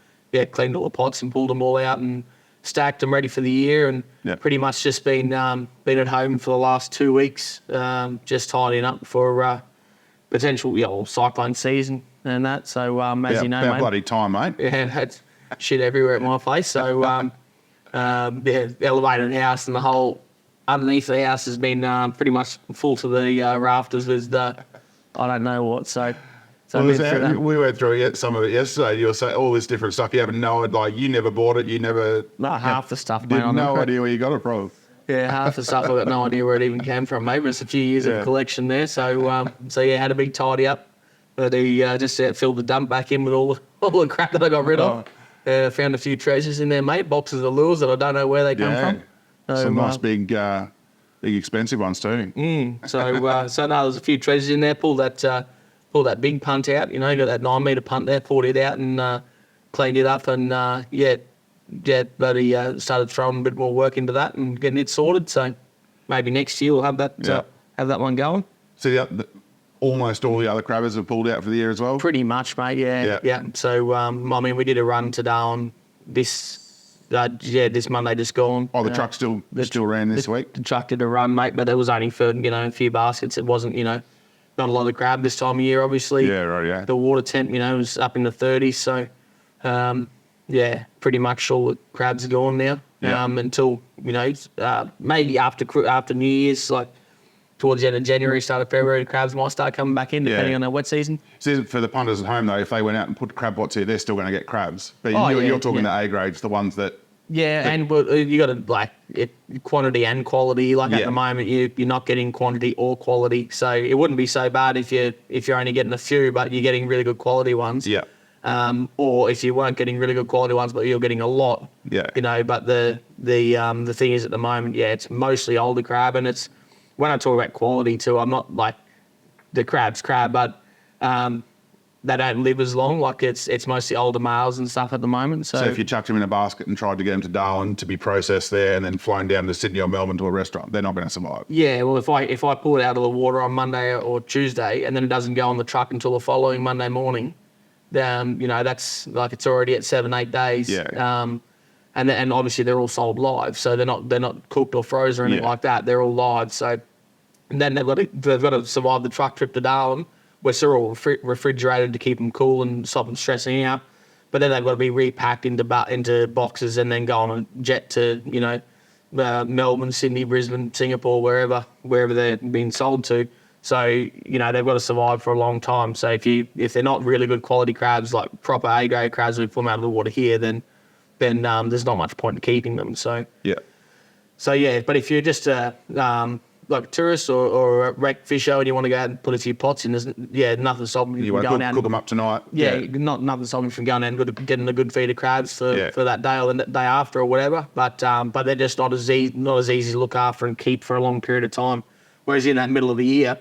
cleaned all the pots and pulled them all out and stacked them ready for the year. And pretty much just been at home for the last 2 weeks, just tidying up for potential cyclone season and that. So as you know, about mate, bloody time, mate. Yeah, had shit everywhere at my place. So the elevated house and the whole underneath the house has been pretty much full to the rafters with the I don't know what. So we went through some of it yesterday. You were saying all this different stuff. You haven't known, like you never bought it. You never. Not half the stuff. Mate, no idea where you got it from. Yeah, half the stuff I've got no idea where it even came from. Maybe it's a few years of collection there. So had a big tidy up. But he just filled the dump back in with all the crap that I got rid of. Found a few treasures in there, mate. Boxes of lures that I don't know where they come from. So, some nice big expensive ones too. So there's a few treasures in there. Pull that big punt out. Got that 9 metre punt there. Pulled it out and cleaned it up and bloody started throwing a bit more work into that and getting it sorted. So maybe next year we'll have that one going. So almost all the other crabbers have pulled out for the year as well? Pretty much, mate, yeah. So, we did a run today on this Monday just gone. Oh, the truck still ran this week? The truck did a run, mate, but it was only for, a few baskets. It wasn't, not a lot of crab this time of year, obviously. Yeah, right, yeah. The water temp, was up in the 30s, so, pretty much all the crabs are gone now. Until, maybe after New Year's, like, towards the end of January, start of February, crabs might start coming back in, depending on their wet season. So for the punters at home, though, if they went out and put crab pots here, they're still going to get crabs. But you're talking the A grades, the ones that... Yeah, and you got to, quantity and quality. At the moment, you're not getting quantity or quality. So it wouldn't be so bad if you're only getting a few, but you're getting really good quality ones. Yeah. Or if you weren't getting really good quality ones, but you're getting a lot. Yeah. But the thing is at the moment, it's mostly older crab, and it's... When I talk about quality too, I'm not like the crab's crab, but they don't live as long. Like it's mostly older males and stuff at the moment. So if you chucked them in a basket and tried to get them to Darwin to be processed there and then flown down to Sydney or Melbourne to a restaurant, they're not going to survive. Yeah, well, if I pull it out of the water on Monday or Tuesday and then it doesn't go on the truck until the following Monday morning, then that's like it's already at 7-8 days. Yeah. And obviously they're all sold live, so they're not cooked or frozen or anything like that. They're all live. So and then they've got to survive the truck trip to Darwin, which they're all refrigerated to keep them cool and stop them stressing out. But then they've got to be repacked into boxes and then go on a jet to Melbourne, Sydney, Brisbane, Singapore, wherever they're being sold to. So they've got to survive for a long time. So if they're not really good quality crabs, like proper A grade crabs we pull them out of the water here, then there's not much point in keeping them. So but if you're just like a tourist or a wrecked fisher and you want to go out and put a few pots in, there's nothing stopping you from going out. Cook them up tonight. Nothing stopping you from going out and getting a good feed of crabs for that day or the day after or whatever. But they're just not as easy to look after and keep for a long period of time. Whereas in that middle of the year,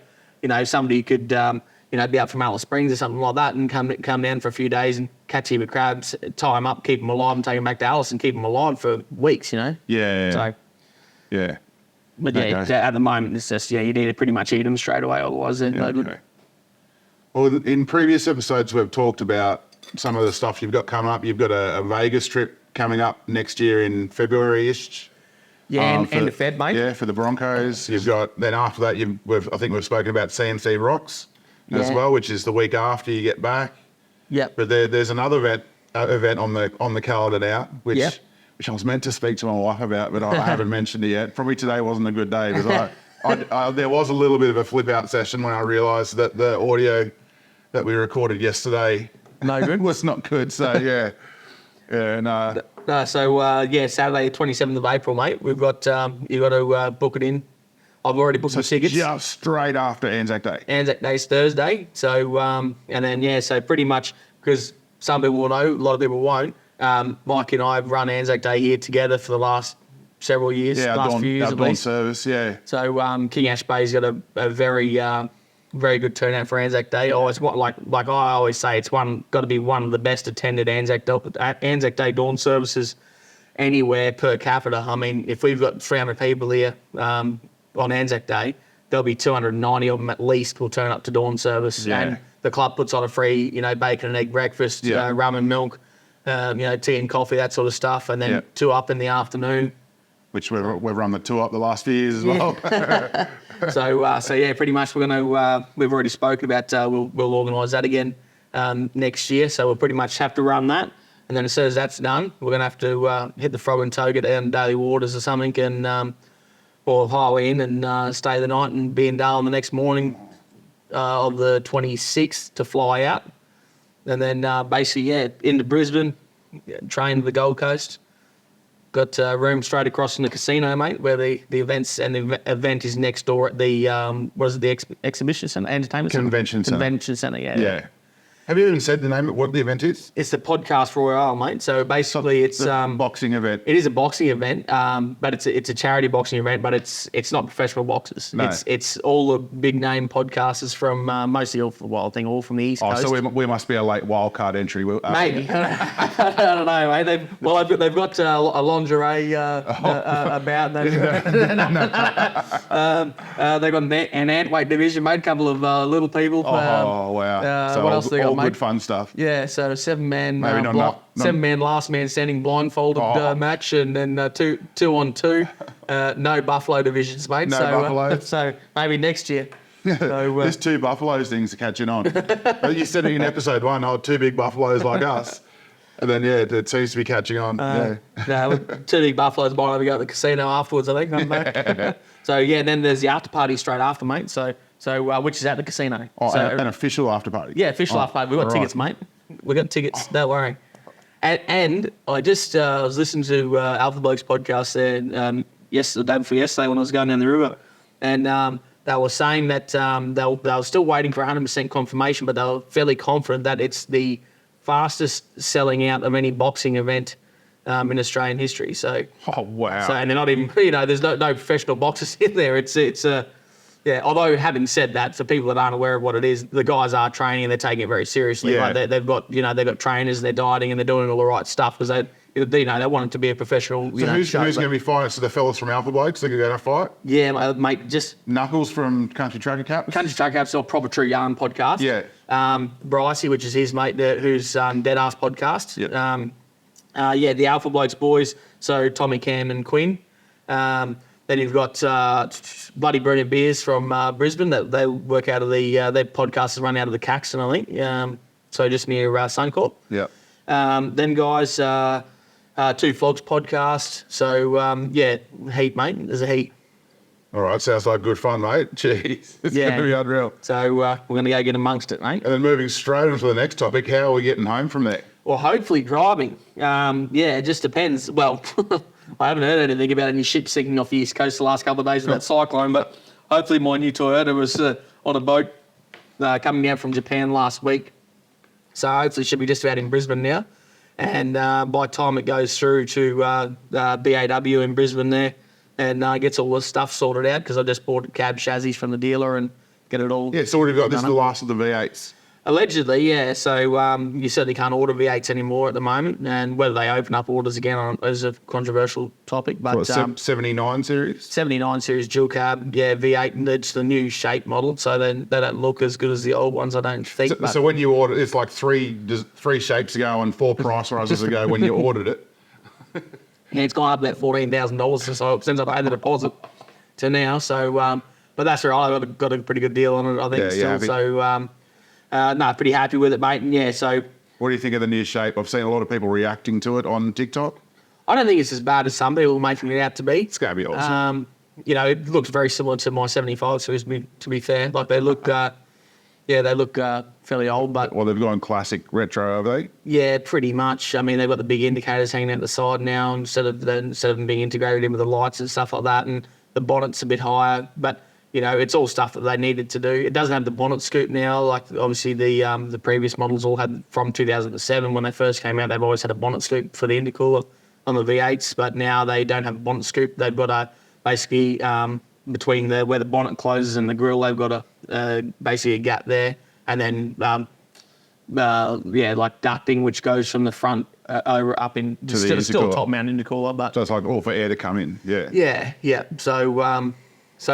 somebody could be out from Alice Springs or something like that and come down for a few days and catch a heap of crabs, tie them up, keep them alive and take them back to Alice and keep them alive for weeks, Yeah. So, yeah. But at the moment, it's just, you need to pretty much eat them straight away, otherwise they're no good. Well, in previous episodes, we've talked about some of the stuff you've got coming up. You've got a Vegas trip coming up next year in February-ish. Yeah, end of Feb, mate. Yeah, for the Broncos. You've got, then after that, I think we've spoken about CMC Rocks. as well, which is the week after you get back. Yep. But there's another event on the calendar now, which I was meant to speak to my wife about, but I haven't mentioned it yet. Probably today wasn't a good day because there was a little bit of a flip out session when I realised that the audio that we recorded yesterday was not good. So yeah. Saturday, 27th of April, mate. We've got you got to book it in. I've already booked the tickets. Just straight after Anzac Day. Anzac Day's Thursday. So and then so pretty much because some people will know, a lot of people won't. Mike and I have run Anzac Day here together for the last several years. Last few years our at dawn least. Service, yeah. So King Ash Bay's got a very very good turnout for Anzac Day. It's like I always say, it's got to be one of the best attended Anzac Day dawn services anywhere per capita. I mean, if we've got 300 people here on Anzac Day, there'll be 290 of them at least will turn up to dawn service. Yeah. And the club puts on a free, bacon and egg breakfast, rum and milk, tea and coffee, that sort of stuff, and then 2 up in the afternoon. Which we've run the 2 up the last few years as well. So pretty much we're going to, we've already spoken about, we'll organise that again next year. So we'll pretty much have to run that. And then as soon as that's done, we're going to have to hit the Frog and Toe, get down Daily Waters or something, and or highway in and stay the night and be in Darwin the next morning of the 26th to fly out. And then into Brisbane, train to the Gold Coast. Got room straight across from the casino, mate, where the events and the event is next door at the exhibition centre, entertainment Convention centre. Convention centre, Yeah. Have you even said the name of what the event is? It's the Podcast Royale, mate. So basically, it's a boxing event. It is a boxing event, but it's a charity boxing event. But it's not professional boxers. No. It's all the big name podcasters from mostly all from the East Coast. So we must be a late wildcard entry. Maybe. I don't know, mate. They've got a lingerie about. They've got an antweight division, mate. A couple of little people. Wow. So what else they got, mate? Good fun stuff. Yeah, so a 7-man, last man standing blindfolded match, and then 2-on-2. No buffalo divisions, mate. No buffaloes. So maybe next year. There's 2 buffaloes things are catching on. You said in episode 1, 2 big buffaloes like us. And then, it seems to be catching on. No, 2 big buffaloes might have go to the casino afterwards, I think. So, then there's the after party straight after, mate. So which is at the casino. An official after party. Yeah, official after party. We've got tickets, mate. We've got tickets, don't worry. And I just was listening to Alpha Blokes podcast there the day before yesterday when I was going down the river. And they were saying that they were still waiting for 100% confirmation, but they were fairly confident that it's the fastest selling out of any boxing event in Australian history. So, wow. So, and they're not even, there's no professional boxers in there. Although having said that, for people that aren't aware of what it is, the guys are training and they're taking it very seriously. Yeah. Like they've got trainers and they're dieting and they're doing all the right stuff because they want it to be a professional. So who's going to be fighting? So the fellas from Alpha Blokes, they're going to fight? Yeah, mate, just Knuckles from Country Trucker Caps? Country Trucker Caps or Proper True Yarn podcast. Yeah. Brycey, which is his mate, who's Dead Ass podcast. Yeah. The Alpha Blokes boys. So Tommy, Cam, and Quinn. Then you've got Bloody Brilliant Beers from Brisbane. They work out of their podcast is run out of the Caxton, I think. So just near Suncorp. Yeah. Then guys, 2 Flogs podcast. So heat, mate. There's a heat. All right, sounds like good fun, mate. Jeez, it's going to be unreal. So we're going to go get amongst it, mate. And then moving straight into the next topic, how are we getting home from there? Well, hopefully driving. It just depends. Well, I haven't heard anything about any ships sinking off the East Coast the last couple of days of that cyclone, but hopefully my new Toyota was on a boat coming down from Japan last week. So hopefully it should be just about in Brisbane now. And by the time it goes through to BAW in Brisbane there and gets all the stuff sorted out, because I just bought a cab chassis from the dealer and get it all. Yeah, so what have you got? This is the last of the V8s. Allegedly, yeah. So you certainly can't order V8s anymore at the moment, and whether they open up orders again is a controversial topic. But 79 series? 79 series dual cab, V8, and it's the new shape model, so they don't look as good as the old ones, I don't think. So when you order, it's like three shapes ago and 4 price rises ago when you ordered it. Yeah, it's gone up about $14,000 since I paid the deposit to now. So, but that's all right. I got a pretty good deal on it, I think. Yeah, still. So, No, pretty happy with it, mate. And yeah, so What do you think of the new shape? I've seen a lot of people reacting to it on TikTok. I don't think it's as bad as some people are making it out to be. It's going to be awesome. You know, it looks very similar to my 75 series, to be fair. Like they look, they look fairly old, but Well, they've gone classic retro, have they? yeah, pretty much. I mean, they've got the big indicators hanging out the side now instead of them being integrated in with the lights and stuff like that. And the bonnet's a bit higher, but you know, it's all stuff that they needed to do. It doesn't have the bonnet scoop now, like obviously the previous models all had from 2007 when they first came out. They've always had a bonnet scoop for the intercooler on the V8s, but now they don't have a bonnet scoop. They've got a basically between where the bonnet closes and the grille, they've got basically a gap there, and then like ducting which goes from the front over up in To the still intercooler. top mount intercooler, but So it's like all for air to come in. Yeah. yeah. So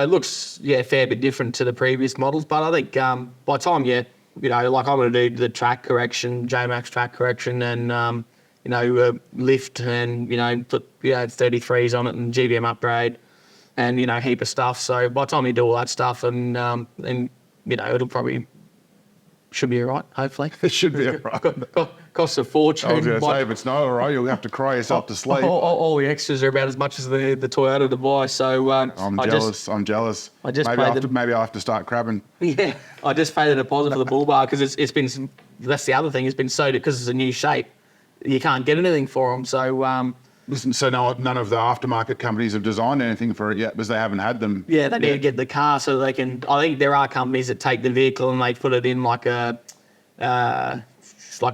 it looks a fair bit different to the previous models, but I think by the time like I'm going to do the track correction, J-Max track correction, and lift, and put 33s on it and GBM upgrade, and heap of stuff. So by the time you do all that stuff, and it'll probably should be all right. Hopefully, It should be all right. Costs a fortune. I was going to but say, if it's not all right, you'll have to cry yourself to sleep. all the extras are about as much as the Toyota to buy. So I'm jealous. I'm jealous. I just maybe I have to start crabbing. Yeah, I just paid a deposit for the bull bar because it's been. That's the other thing. It's been so because it's a new shape. You can't get anything for them. So Listen, so none of the aftermarket companies have designed anything for it yet because they haven't had them. yeah, they need to get the car so they can. I think there are companies that take the vehicle and they put it in like a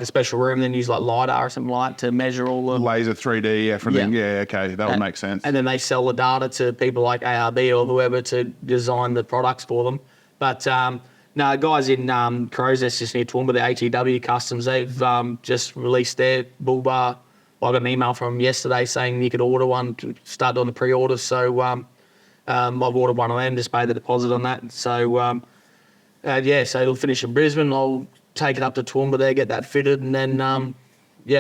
special room, then use like LiDAR or something like that to measure all the. Laser 3D, everything. Yeah. Yeah, okay, that'll make sense. And then they sell the data to people like ARB or whoever to design the products for them. But no, guys in Crozes just near Toowoomba, the ATW Customs, they've just released their bull bar. I got an email from them yesterday saying you could order one to start on the pre-orders. So I've ordered one of them, just paid the deposit on that. So so it'll finish in Brisbane. I'll take it up to Toowoomba there, get that fitted, and then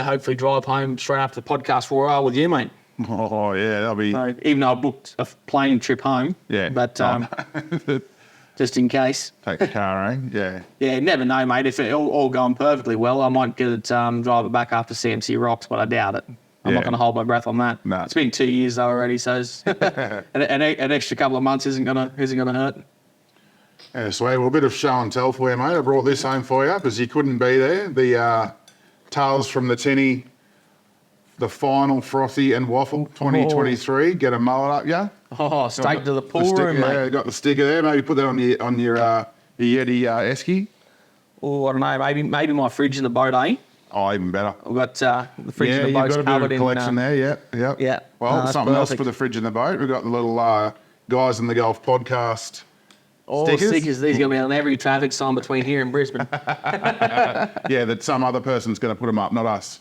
hopefully drive home straight after the podcast for a while with you, mate. Oh yeah, that'll be. So even though I booked a plane trip home, Yeah. but just in case. Take the car, eh? Yeah. Yeah, never know, mate. If it all going perfectly well, I might get it drive it back after CMC rocks, but I doubt it. I'm not Yeah. going to hold my breath on that. No. It's been 2 years though already, so it's an extra couple of months isn't gonna hurt. Yeah, sweet. Well, a bit of show and tell for you, mate. I brought this home for you because you couldn't be there. The Tales from the Tinny, the final Frothy and Waffle 2023. Get a mullet up, yeah? Oh, straight to the pool room, Yeah, mate. got the sticker there. Maybe put that on your Yeti Esky. Oh, I don't know. Maybe my fridge in the boat, eh? Oh, even better. I've got the fridge Yeah, in the you've boat's got a bit covered of a in. collection there. Yeah. Yeah. Well, No, that's something else perfect. for the fridge in the boat. We've got the little Guys in the Golf podcast. Oh, stickers. stickers. These are going to be on every traffic sign between here and Brisbane. Yeah, that some other person's going to put them up, not us.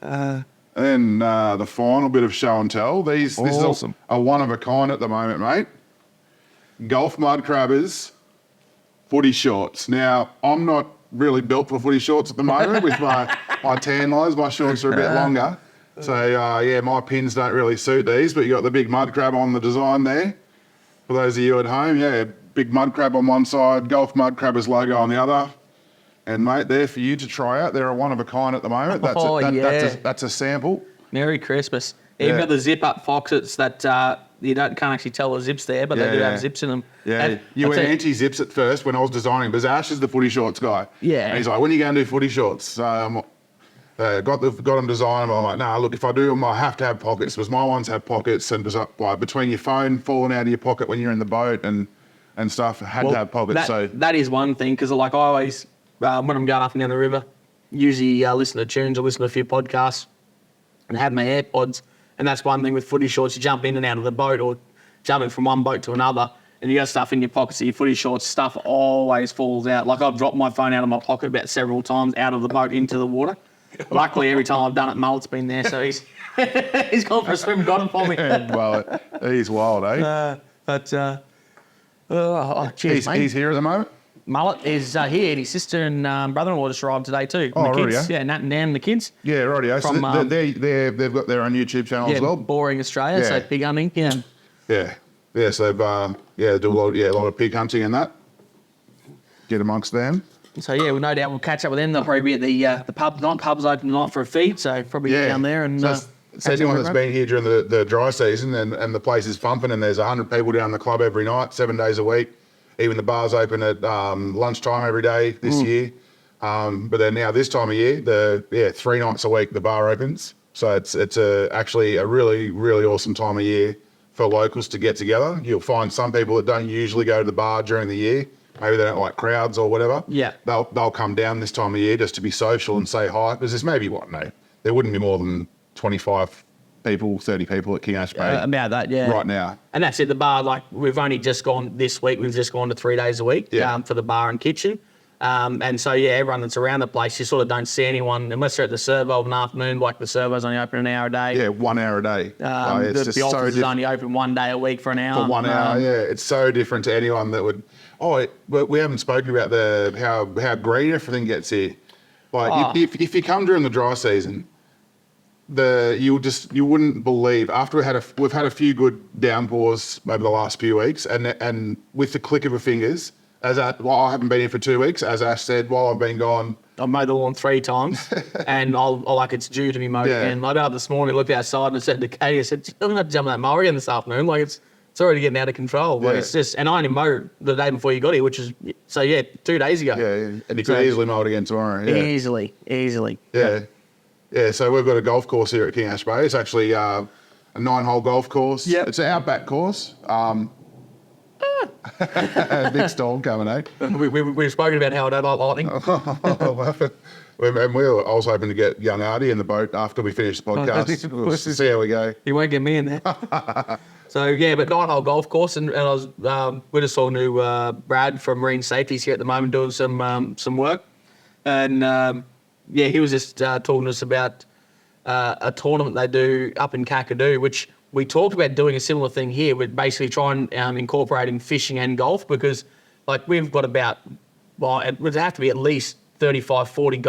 And then the final bit of show and tell. This Awesome. is a one of a kind at the moment, mate. Golf mud crabbers, footy shorts. Now, I'm not really built for footy shorts at the moment with my tan lines. My shorts are a bit longer. So, my pins don't really suit these, but you got the big mud crab on the design there. For those of you at home, big mud crab on one side, Golf Mud Crabbers logo on the other. And, mate, they're for you to try out. They're a one of a kind at the moment. That's a sample. Merry Christmas. Even Yeah. got the zip-up pockets that can't actually tell the zips there, but they do have zips in them. Yeah, And you I'll were tell you- anti-zips at first when I was designing, because Ash is the footy shorts guy. Yeah. And he's like, when are you going to do footy shorts? So got them designed. I'm like, nah, look, if I do them, I have to have pockets, because my ones have pockets, and just like between your phone falling out of your pocket when you're in the boat and stuff, to have pockets. That is one thing, because like I always, when I'm going up and down the river, usually listen to tunes or listen to a few podcasts and have my AirPods. And that's one thing with footy shorts. You jump in and out of the boat or jumping from one boat to another, and you got stuff in your pockets. So your footy shorts stuff always falls out. Like I've dropped my phone out of my pocket about several times out of the boat into the water. Luckily, every time I've done it, Mullet's been there, so he's gone for a swim, got him for me. Well, he's wild, eh? Cheers, mate. He's here at the moment. Mullet is here, and his sister and brother-in-law just arrived today too. Oh, the really, kids, yeah? yeah, Nat and Dan, the kids. Yeah, rightio. So From, they've got their own YouTube channel as well. Boring Australia, Yeah. so pig hunting, yeah. Yeah. So they've do a lot of pig hunting and that. Get amongst them. So yeah, well, no doubt we'll catch up with them. They'll probably be at the pub tonight. Pub's open tonight for a feed, so probably get down there and. So anyone that's been here during the dry season and the place is pumping and there's 100 people down the club every night, 7 days a week. Even the bar's open at lunchtime every day this year. But then now this time of year, 3 nights a week the bar opens. So it's actually a really, really awesome time of year for locals to get together. You'll find some people that don't usually go to the bar during the year. Maybe they don't like crowds or whatever. Yeah. They'll come down this time of year just to be social and say hi. Because there's maybe, there wouldn't be more than 25 people, 30 people at King Ash Bay. About that, yeah. Right now. And that's it. The bar, like, we've only just gone this week. We've just gone to 3 days a week for the bar and kitchen. And so, yeah, everyone that's around the place, you sort of don't see anyone unless they're at the servo of an afternoon. Like the servo's only open an hour a day. Yeah, 1 hour a day. The office is only open 1 day a week for an hour. For 1 hour, yeah. It's so different to anyone that would... but we haven't spoken about how green everything gets here. Like, if you come during the dry season... you wouldn't believe after we've had a few good downpours over the last few weeks and with the click of a fingers I haven't been here for 2 weeks, as Ash said, while I've been gone I've mowed the lawn 3 times and it's due to be mowed again. I got up this morning, looked outside and I said to Katie, I said, I'm going to jump that mower again this afternoon. Like it's already getting out of control. Like it's just, and I only mowed the day before you got here, which is 2 days ago. Yeah, and you could easily mow it again tomorrow. Yeah. Easily. Yeah, so we've got a golf course here at King Ash Bay. It's actually a 9-hole golf course. Yep. It's an outback course. Big storm coming, eh? We've spoken about how I don't like lightning. And I was hoping to get young Artie in the boat after we finish the podcast. We'll see how we go. You won't get me in there. So, yeah, but 9-hole golf course. And I was, we just saw new Brad from Marine Safeties here at the moment doing some work. And... he was just talking to us about a tournament they do up in Kakadu, which we talked about doing a similar thing here. We'd basically try and incorporating fishing and golf because, like, we've got it would have to be at least 35, 40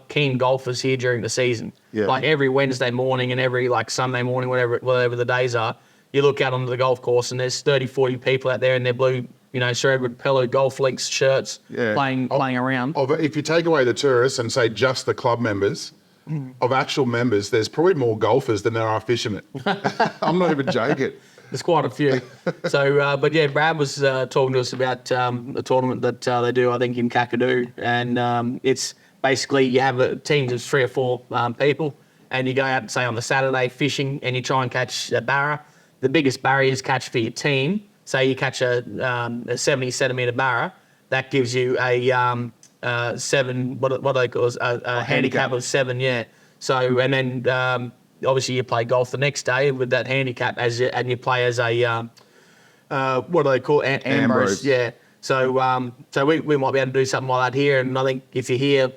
keen golfers here during the season. Yeah. Like every Wednesday morning and every, Sunday morning, whatever the days are, you look out onto the golf course and there's 30, 40 people out there in their blue, Sir Edward Pellew golf links shirts playing around. If you take away the tourists and say just the club members, of actual members, there's probably more golfers than there are fishermen. I'm not even joking. There's quite a few. So, Brad was talking to us about a tournament that they do, I think, in Kakadu. And it's basically you have a team of 3 or 4 people and you go out, say, on the Saturday fishing and you try and catch a barra. The biggest barriers catch for your team. Say you catch a 70-centimetre barra, that gives you a 7. What do they call it? A handicap of 7. Yeah. So and then obviously you play golf the next day with that handicap and you play as a what do they call it? Ambrose. Yeah. So we might be able to do something like that here. And I think if you're here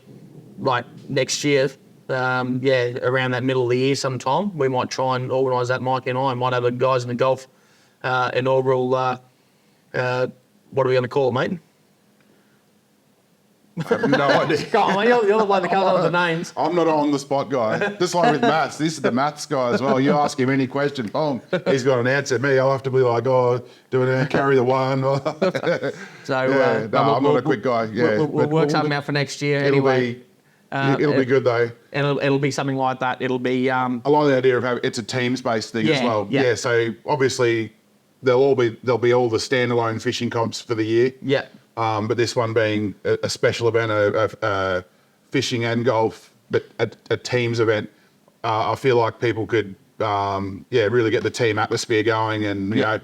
like next year, around that middle of the year sometime, we might try and organise that. Mikey and I might have the guys in the golf inaugural, what are we going to call it, mate? I have no idea. You're the one that comes up with the names. I'm not on the spot guy. Just like with maths, this is the maths guy as well. You ask him any question, boom, he's got an answer. Me, I'll have to be like, carry the one. I'm not a quick guy. Yeah, we'll work something out for next year anyway. It'll be good though. And it'll be something like that. It'll be... I like the idea of how it's a teams-based thing as well. Yeah, so obviously there'll be all the standalone fishing comps for the year. Yeah. But this one being a special event, a fishing and golf, but a teams event, I feel like people could, really get the team atmosphere going. And, you know,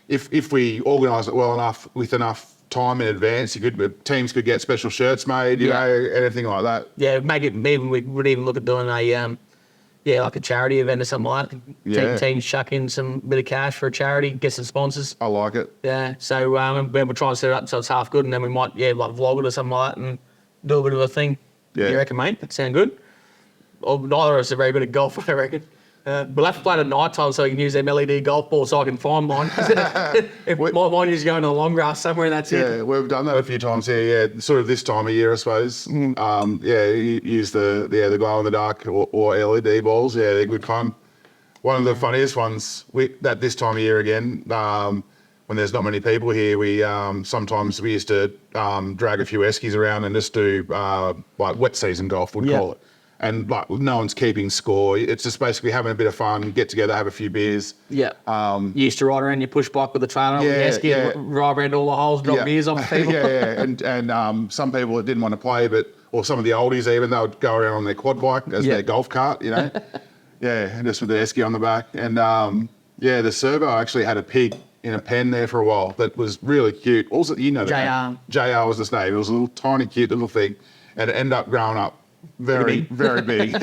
if we organise it well enough, with enough time in advance, teams could get special shirts made, you know, anything like that. Yeah, we would even look at doing like a charity event or something like that. Yeah. Teams chuck in some bit of cash for a charity, get some sponsors. I like it. Yeah, so we're trying to set it up so it's half good, and then we might, vlog it or something like that and do a bit of a thing. Yeah. You reckon, mate? That sound good? Well, neither of us are very good at golf, I reckon. We'll have to play it at night time so we can use them LED golf balls so I can find mine. Mine is going to the long grass somewhere and that's it. Yeah, we've done that a few times here. Yeah, sort of this time of year, I suppose. You use the glow in the dark or LED balls. Yeah, they're good fun. One of the funniest ones that this time of year again, when there's not many people here, we sometimes we used to drag a few eskies around and just do like wet season golf, we'd call it. And like no one's keeping score. It's just basically having a bit of fun, get together, have a few beers. Yeah. You used to ride around your push bike with the trailer with the esky, ride around all the holes, drop beers off people. And some people that didn't want to play, or some of the oldies even, they would go around on their quad bike as their golf cart, you know. And just with the esky on the back. And the servo actually had a pig in a pen there for a while that was really cute. Also, you know that JR was his name. It was a little tiny, cute little thing, and it ended up growing up very big.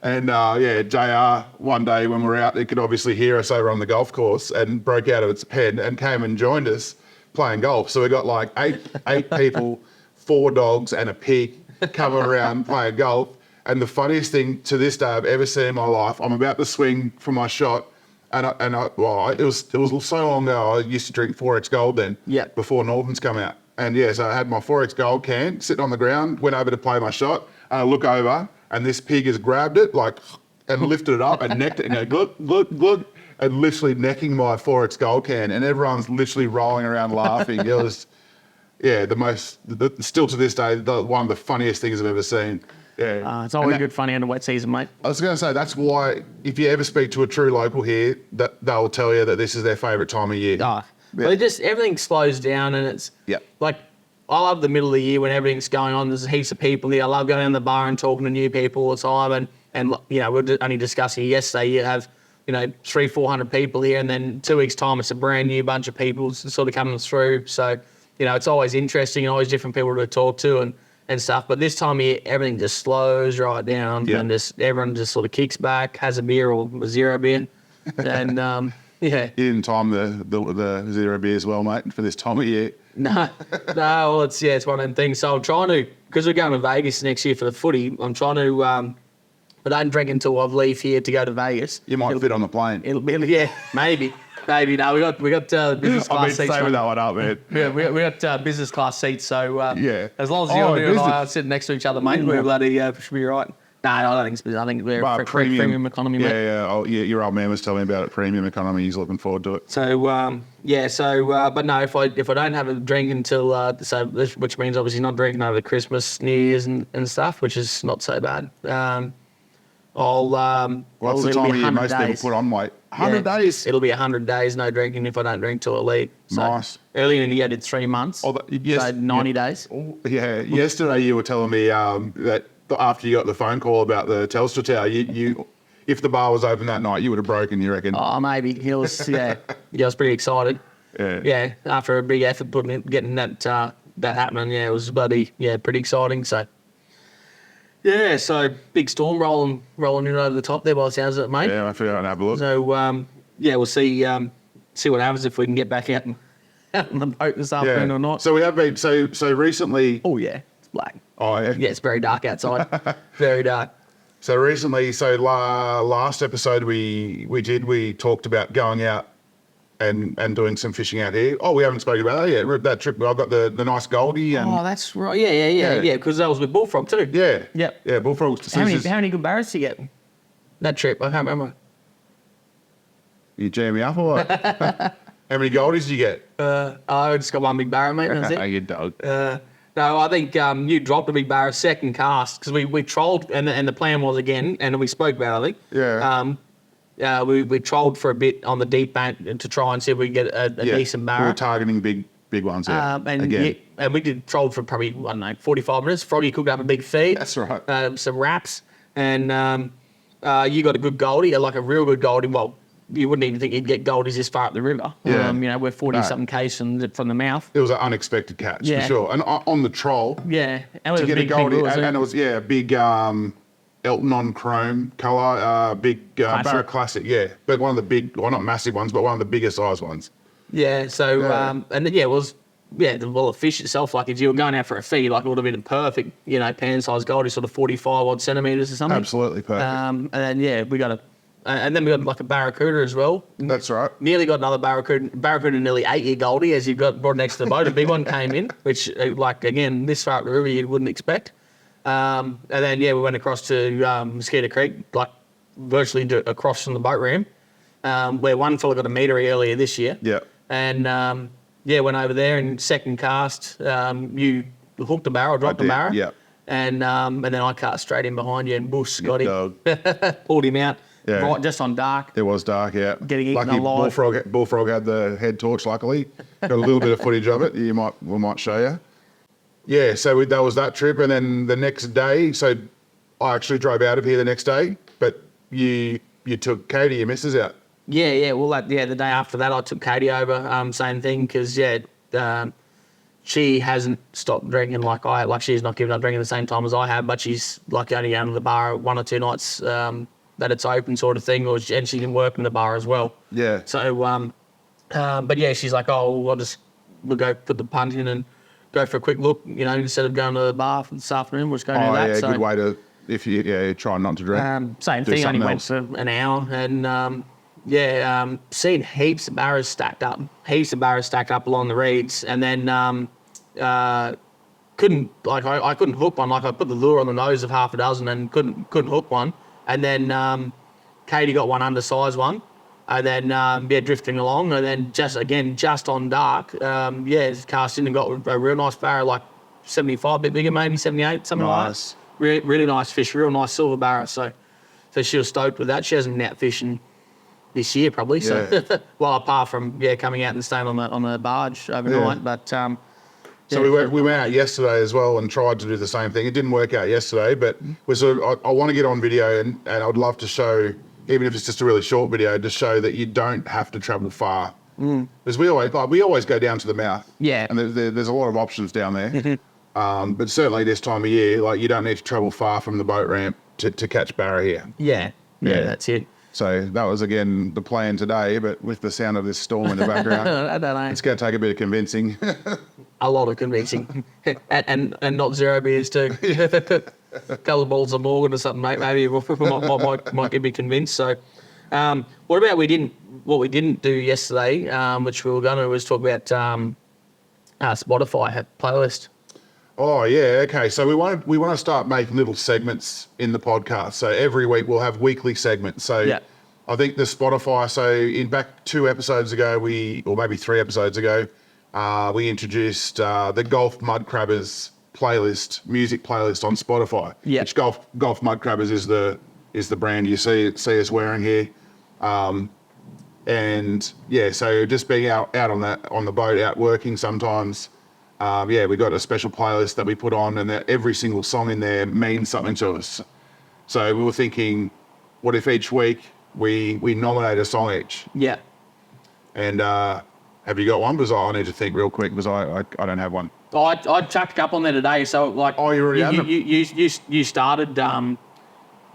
And JR, one day when we were out, it could obviously hear us over on the golf course and broke out of its pen and came and joined us playing golf. So we got like eight people, 4 dogs and a pig coming around playing golf. And the funniest thing to this day I've ever seen in my life, I'm about to swing for my shot, and it was so long ago. I used to drink 4X Gold then, before Northern's come out. And so I had my 4X Gold can sitting on the ground, went over to play my shot, and I look over, and this pig has grabbed it and lifted it up and necked it and go glug, glug, glug, and literally necking my 4X Gold can, and everyone's literally rolling around laughing. It was, still to this day, one of the funniest things I've ever seen. Yeah, it's always good fun in the wet season, mate. I was going to say, that's why if you ever speak to a true local here, that they'll tell you that this is their favourite time of year. But everything slows down, and it's like, I love the middle of the year when everything's going on. There's heaps of people here. I love going in the bar and talking to new people all the time. And we were only discussing yesterday, you have, 300-400 people here, and then 2 weeks' time, it's a brand new bunch of people sort of coming through. So, it's always interesting and always different people to talk to and stuff. But this time of year, everything just slows right down, and everyone just sort of kicks back, has a beer or a zero beer. And, You didn't time the zero beers well, mate, for this time of year. No, well, it's one of them things. So I'm trying to, because we're going to Vegas next year for the footy, I'm trying to, I don't drink until I leave here to go to Vegas. You might fit on the plane. It'll be, maybe. No, we got business class seats. Saving that one up, man. Yeah, we got business class seats, so as long as you and I are sitting next to each other, mate, we're bloody should be right. No, I don't think it's. I think we're premium economy, mate. Your old man was telling me about it. Premium economy. He's looking forward to it. So but no, if I don't have a drink until which means obviously not drinking over Christmas, New Year's, and stuff, which is not so bad. What's the time of year most people put on weight? 100 days. It'll be 100 days no drinking if I don't drink till I leave. So nice. Earlier in the year I did 3 months. So 90 days. Yesterday you were telling me that after you got the phone call about the Telstra tower, you if the bar was open that night, you would have broken, you reckon? Oh, maybe. He was, I was pretty excited. Yeah. After a big effort getting that happening, it was pretty exciting. So, so big storm rolling in over the top there by the sounds of it, mate. Yeah, I figure I'd have a look. So, we'll see what happens if we can get back out on the boat this afternoon or not. So we have been, so recently... Oh, yeah. It's black. Oh, yeah? Yeah, it's very dark outside. Very dark. So recently, last episode we talked about going out and doing some fishing out here. Oh, we haven't spoken about that yet. That trip, I got the nice Goldie. And that's right. Yeah, because that was with Bullfrog too. Yeah. Yep. Yeah, Bullfrog. How many good barrows did you get? That trip, I can't remember. You jam me up or what? How many Goldies did you get? I just got one big barrow, mate. That's it. You dog. No, I think you dropped a big barrow second cast because we trolled and the plan was again, and we spoke about it, I think. Yeah. We trolled for a bit on the deep bank to try and see if we could get a decent barrow. We were targeting big ones, and we did troll for probably, I don't know, 45 minutes. Froggy cooked up a big feed. That's right. Some wraps, and you got a good Goldie, like a real good Goldie. Well, you wouldn't even think you'd get Goldies this far up the river. Yeah. We're 40-something k's from the mouth. It was an unexpected catch, for sure. And on the troll, and to get a Goldie, and it was, a big Elton on chrome colour, big Barra Classic, but one of the big, well, not massive ones, but one of the bigger size ones. Yeah, so, and then, it was, the fish itself, like if you were going out for a feed, like it would have been a perfect, pan-sized Goldie, sort of 45 odd centimetres or something. Absolutely perfect. And then, we got and then we got like a barracuda as well. That's right. Nearly got another barracuda, nearly 8-year Goldie, as you got brought next to the boat. A big one came in, which, again, this far up the river you wouldn't expect. And then, we went across to Mosquito Creek, like virtually across from the boat ramp, where one fella got a meter earlier this year. Yeah. and went over there and second cast. You hooked the barrel, dropped the barrel, and then I cast straight in behind you and bush got him, pulled him out. Yeah. Right, just on dark. It was dark, yeah. Getting eaten Lucky alive. Bullfrog had the head torch, luckily. Got a little bit of footage of it. We might show you. Yeah, so that was that trip. And then the next day, so I actually drove out of here the next day, but you took Katie, your missus, out. Yeah. Well, the day after that, I took Katie over. Same thing, because she hasn't stopped drinking like I have. Like, she's not given up drinking the same time as I have, but she's like only going to the bar 1 or 2 nights that it's open, sort of thing, and she can work in the bar as well. Yeah. So, but yeah, she's like, we'll go put the punt in and go for a quick look, instead of going to the bar for this afternoon, we'll just go do that. Yeah, so, good way to, if you try not to drink. Same thing, only went for an hour, and seen heaps of barrows stacked up along the reeds, and then I couldn't hook one. Like, I put the lure on the nose of half a dozen and couldn't hook one, and then Katie got one undersized one, and then drifting along, and then just on dark, cast in and got a real nice barrow, like 75, a bit bigger, maybe 78, something like that. Really nice fish, real nice silver barrow. So she was stoked with that. She hasn't been out fishing this year probably. So well, apart from coming out and staying on the barge overnight, but. So we went out yesterday as well and tried to do the same thing. It didn't work out yesterday, but I want to get on video and I'd love to show, even if it's just a really short video, to show that you don't have to travel far. Because we always go down to the mouth. Yeah. And there's a lot of options down there. But certainly this time of year, you don't need to travel far from the boat ramp to catch barra here. Yeah, that's it. So that was, again, the plan today, but with the sound of this storm in the background, I don't know. It's going to take a bit of convincing. A lot of convincing. and not zero beers too. A couple of bottles of Morgan or something, mate. Maybe might get me convinced. So what about what we didn't do yesterday, which we were going to, was talk about Spotify playlist. Oh yeah, okay. So we want to start making little segments in the podcast. So every week we'll have weekly segments. So I think the Spotify. So in back 2 episodes ago, or maybe 3 episodes ago, we introduced the Golf Mud Crabbers music playlist on Spotify. Yeah. Which Golf Mud Crabbers is the brand you see us wearing here. So just being out on the boat, out working sometimes. We got a special playlist that we put on, and every single song in there means something to us. So we were thinking, what if each week we nominate a song each? Yeah. And have you got one? Because I need to think real quick, because I don't have one. I chucked a couple on there today. So like, you already had them?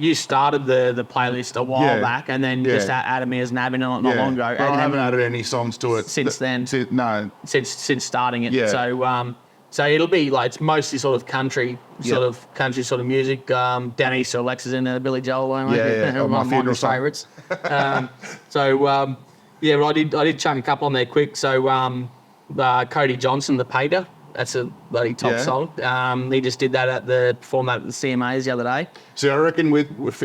You started the playlist a while back, and then just added me as an admin not long ago. But I haven't added any songs to it since then. No. Since starting it. Yeah. So it'll be like, it's mostly sort of country sort of music. Down East Alexa's in there, Billy Joel. One of my favourites. But I did chuck a couple on there quick. So Cody Johnson, The Painter. That's a bloody top song. He just did that performed that at the CMAs the other day. So I reckon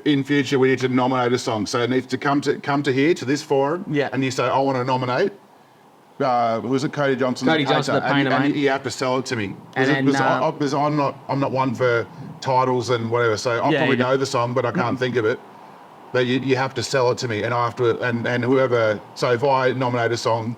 in future we need to nominate a song. So it needs to come to here, to this forum. Yeah. And you say, I want to nominate. Was it Cody Johnson? Cody Johnson, The Painter, and you have to sell it to me. Because I'm not one for titles and whatever. So I probably know the song, but I can't think of it. But you have to sell it to me, and I have to, and whoever. So if I nominate a song,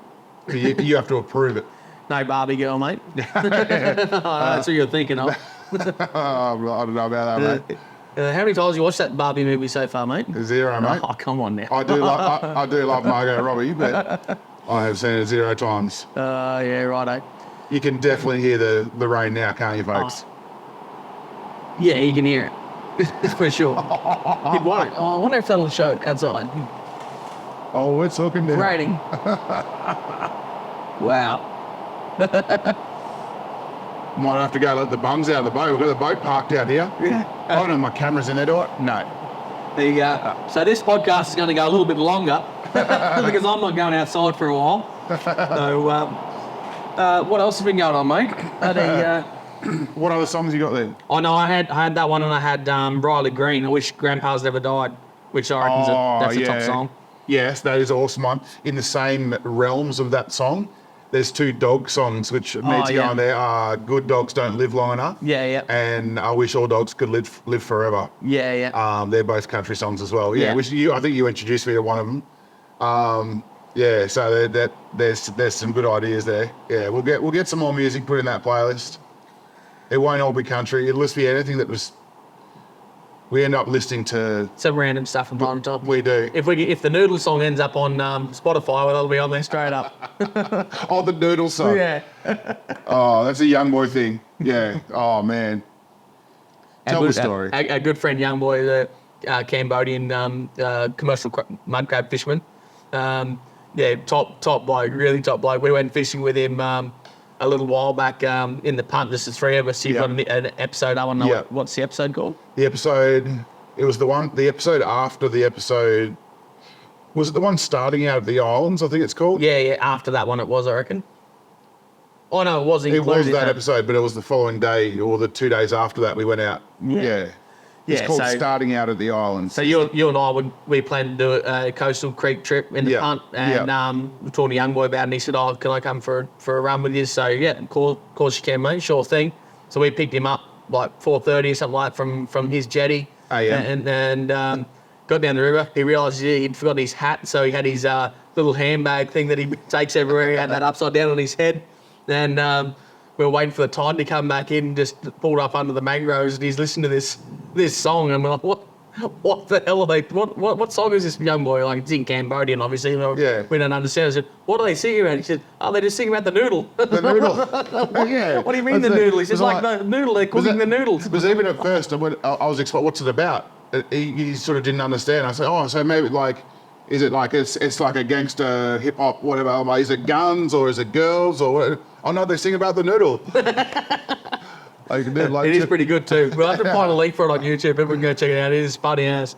you have to approve it. No Barbie girl, mate. That's what you're thinking of. I don't know about that, mate. How many times have you watched that Barbie movie so far, mate? 0, mate. Oh, come on now. I do love Margot Robbie, but I have seen it 0 times. Yeah, righto. You can definitely hear the rain now, can't you, folks? Yeah, you can hear it. For sure. It won't. I wonder if that'll show it outside. Oh, it's looking down. Raining. Wow. Might have to go let the bums out of the boat. We've got the boat parked out here. Yeah. I don't know if my camera's in there, do I? No. There you go. So this podcast is going to go a little bit longer because I'm not going outside for a while. So what else has been going on, mate? What other songs you got there? Oh no, I had that one, and I had Riley Green, I Wish Grandpa's Never Died, which I reckon's that's a top song. Yes, that is awesome. In the same realms of that song, there's 2 dog songs which need to go on there. Good Dogs Don't Live Long Enough. Yeah. And I Wish All Dogs Could Live Forever. Yeah. They're both country songs as well. Yeah. Which I think you introduced me to one of them. So there's some good ideas there. Yeah, we'll get some more music put in that playlist. It won't all be country. It'll just be anything that was. We end up listening to some random stuff from time to time. We do. If the Noodle song ends up on Spotify, well, it'll be on there straight up. Oh, the Noodle song. Yeah. Oh, that's a young boy thing. Yeah. Oh man. Tell the story. A good friend, young boy, the Cambodian commercial mud crab fisherman. Top bloke, really top bloke. We went fishing with him a little while back in the punt. This is 3 of us. You've got an episode. I want to know what's the episode called? The episode. It was the episode after the episode. Was it the one starting out of the islands? I think it's called. Yeah. After that one, it was, I reckon. Oh no, it wasn't. It was that episode, but it was the following day or the 2 days after that we went out. Yeah. It's called Starting Out at the Islands. So you and I we planned to do a coastal creek trip in the punt, and we talked to a young boy about it, and he said, "Oh, can I come for a run with you?" So of course you can, mate. Sure thing. So we picked him up like 4:30 or something like from his jetty, and got down the river. He realised he'd forgotten his hat, so he had his little handbag thing that he takes everywhere. He had that upside down on his head, and we were waiting for the tide to come back in, just pulled up under the mangroves, and he's listening to this song, and we're like, what the hell are they, what song is this, young boy? Like, it's in Cambodian, obviously. We don't understand. I said, what are they singing about? He said, they're just singing about the noodle. The noodle. What do you mean the noodle? He said, like the noodle, they're cooking the noodles. Because even at first, I was explaining, what's it about? He sort of didn't understand. I said, so maybe like, is it like, it's like a gangster hip hop, whatever, is it guns or is it girls or what? Oh no, they sing about the noodle. It is pretty good too. We'll have to find a link for it on YouTube. Everyone can go check it out. It is funny as.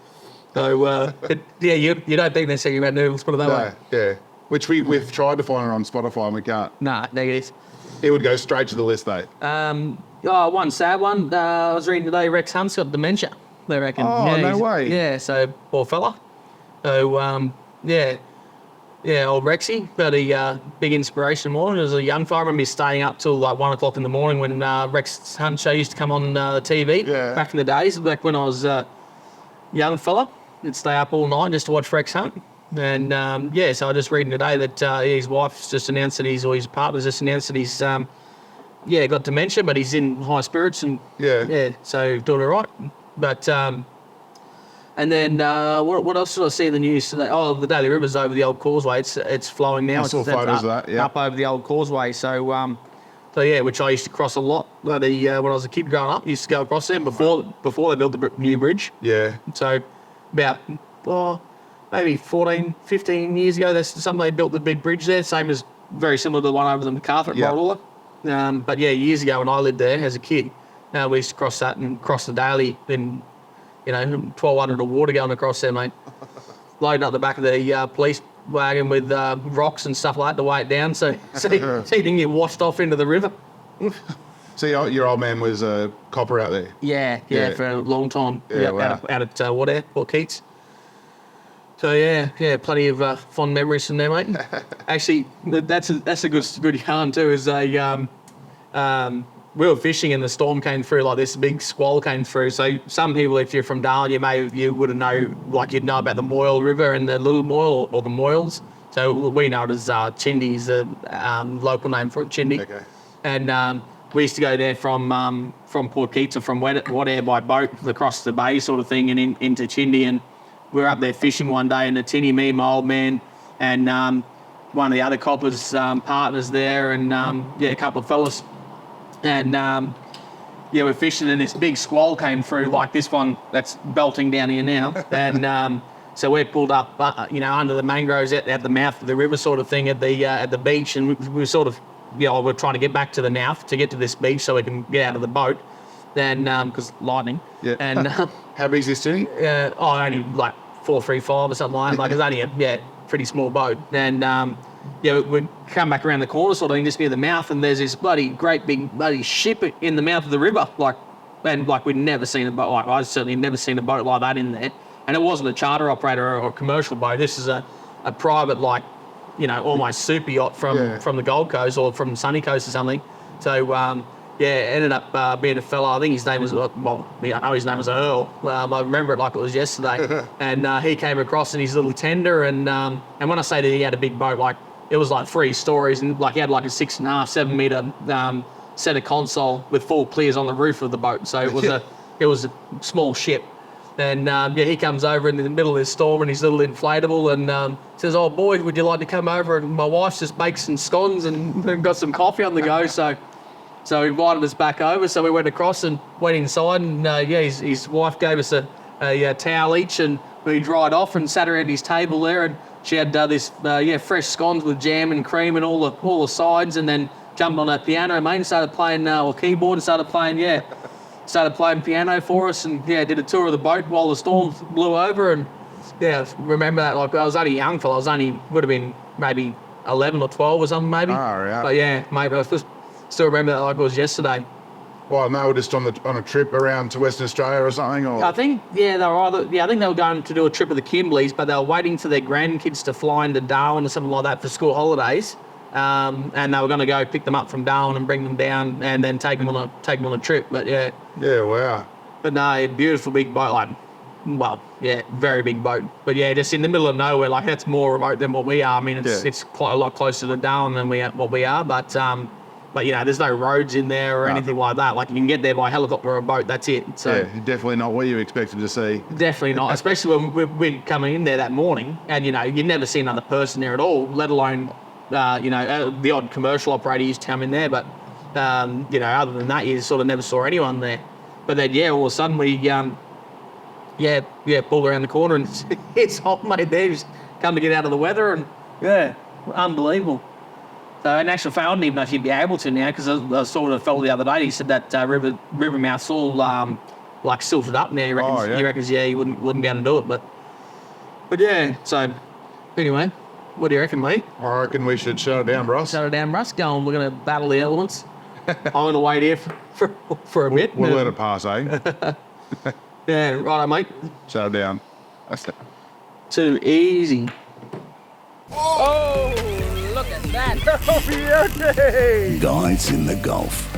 So you don't think they're singing about noodles, put it that way. Yeah. Which we've tried to find it on Spotify and we can't. Nah, negative. It would go straight to the list though. One sad one. I was reading today, Rex Hunt's got dementia, they reckon. Oh, no way. Yeah, so poor fella. So old Rexy, but a big inspiration more. As a young fella, I remember staying up till like 1 o'clock in the morning when Rex Hunt show used to come on the TV back in the days, back when I was a young fella. I'd stay up all night just to watch Rex Hunt. And so I just reading today that his wife's just announced that his partner's just announced that he's got dementia, but he's in high spirits and so doing all right. But and then what else did I see in the news today? Oh, the Daly River's over the old causeway. It's flowing now. I saw photos of that. Yeah, up over the old causeway. So which I used to cross a lot. When I was a kid growing up, I used to go across there before they built the new bridge. Yeah. So about maybe 14, 15 years ago, they built the big bridge there. Very similar to the one over the MacArthur at Borroloola. But years ago when I lived there as a kid, we used to cross that and cross the Daly in 1,200 of water going across there, mate. Loading up the back of the police wagon with rocks and stuff like that to weigh it down so you didn't get washed off into the river. So your old man was a copper out there? Yeah, for a long time. Yeah, wow. Out at Port Keats. So plenty of fond memories from there, mate. Actually, that's a good yarn too. Is we were fishing and the storm came through, like this big squall came through. So some people, if you're from Darwin, you would have you'd know about the Moyle River and the Little Moyle or the Moyles. So we know it as Chindy, is the local name for it, Chindy. Okay. And we used to go there from Port Keats or from Wadair by boat across the bay sort of thing and into Chindy. And we were up there fishing one day in the Tinny, me and my old man and one of the other coppers' partners there and a couple of fellas. And we're fishing and this big squall came through like this one that's belting down here now. And so we pulled up, under the mangroves at the mouth of the river sort of thing at the beach. And we were sort of, we're trying to get back to the mouth to get to this beach so we can get out of the boat. Then, because lightning. Yeah. And how big is this thing? Only like 435 or something like that. Like it's only a pretty small boat. And we come back around the corner sort of thing, just near the mouth, and there's this great big ship in the mouth of the river. We'd never seen a boat. I certainly never seen a boat like that in there. And it wasn't a charter operator or a commercial boat. This is a a private, like, you know, almost super yacht from the Gold Coast or from Sunny Coast or something. So, ended up being a fella. I think his name was, I know his name was Earl. I remember it like it was yesterday. And he came across in his little tender. And when I say that he had a big boat, like, it was like 3 stories, and like he had like a 6.5, 7 meter centre console with 4 clears on the roof of the boat. So it was a small ship. And he comes over in the middle of this storm in his little inflatable and says, "Oh, boy, would you like to come over?" And my wife just baked some scones and got some coffee on the go. So he invited us back over. So we went across and went inside. And his wife gave us a towel each, and we dried off and sat around his table there. And she had this fresh scones with jam and cream and all the sides. And then jumped on a piano, mate, and started playing or keyboard and started playing piano for us, and did a tour of the boat while the storm blew over. And remember that, like, I was only young fella. Would have been maybe 11 or 12 or something, maybe. Oh, yeah. But mate, I still remember that like it was yesterday. Well, no, we're just on a trip around to Western Australia or something, or I think they were going to do a trip of the Kimbleys, but they were waiting for their grandkids to fly into Darwin or something like that for school holidays. And they were going to go pick them up from Darwin and bring them down, and then take them on a trip. But wow. But no, beautiful big boat, very big boat. But just in the middle of nowhere, like that's more remote than what we are. I mean, it's quite a lot closer to Darwin than what we are. But there's no roads in there or anything like that. Like you can get there by helicopter or a boat. That's it. So definitely not what you expected to see. Definitely not, especially when we're coming in there that morning, and you never see another person there at all, let alone. The odd commercial operator used to come in there, but other than that, you sort of never saw anyone there. But then, all of a sudden we, pulled around the corner and it's hot, mate. There, just come to get out of the weather, and unbelievable. So in actual fact, I don't even know if you'd be able to now, because I saw a fellow the other day. He said that river mouth's all silted up now. He reckons, he wouldn't be able to do it, but So anyway. What do you reckon, mate? I reckon we should shut it down, Ross. Shut it down, Russ. Go on. We're going to battle the elements. I'm going to wait here for a bit. We'll let it pass, eh? Righto, mate. Shut it down. Too easy. Oh, look at that. Oh, beauty. Guys in the Gulf.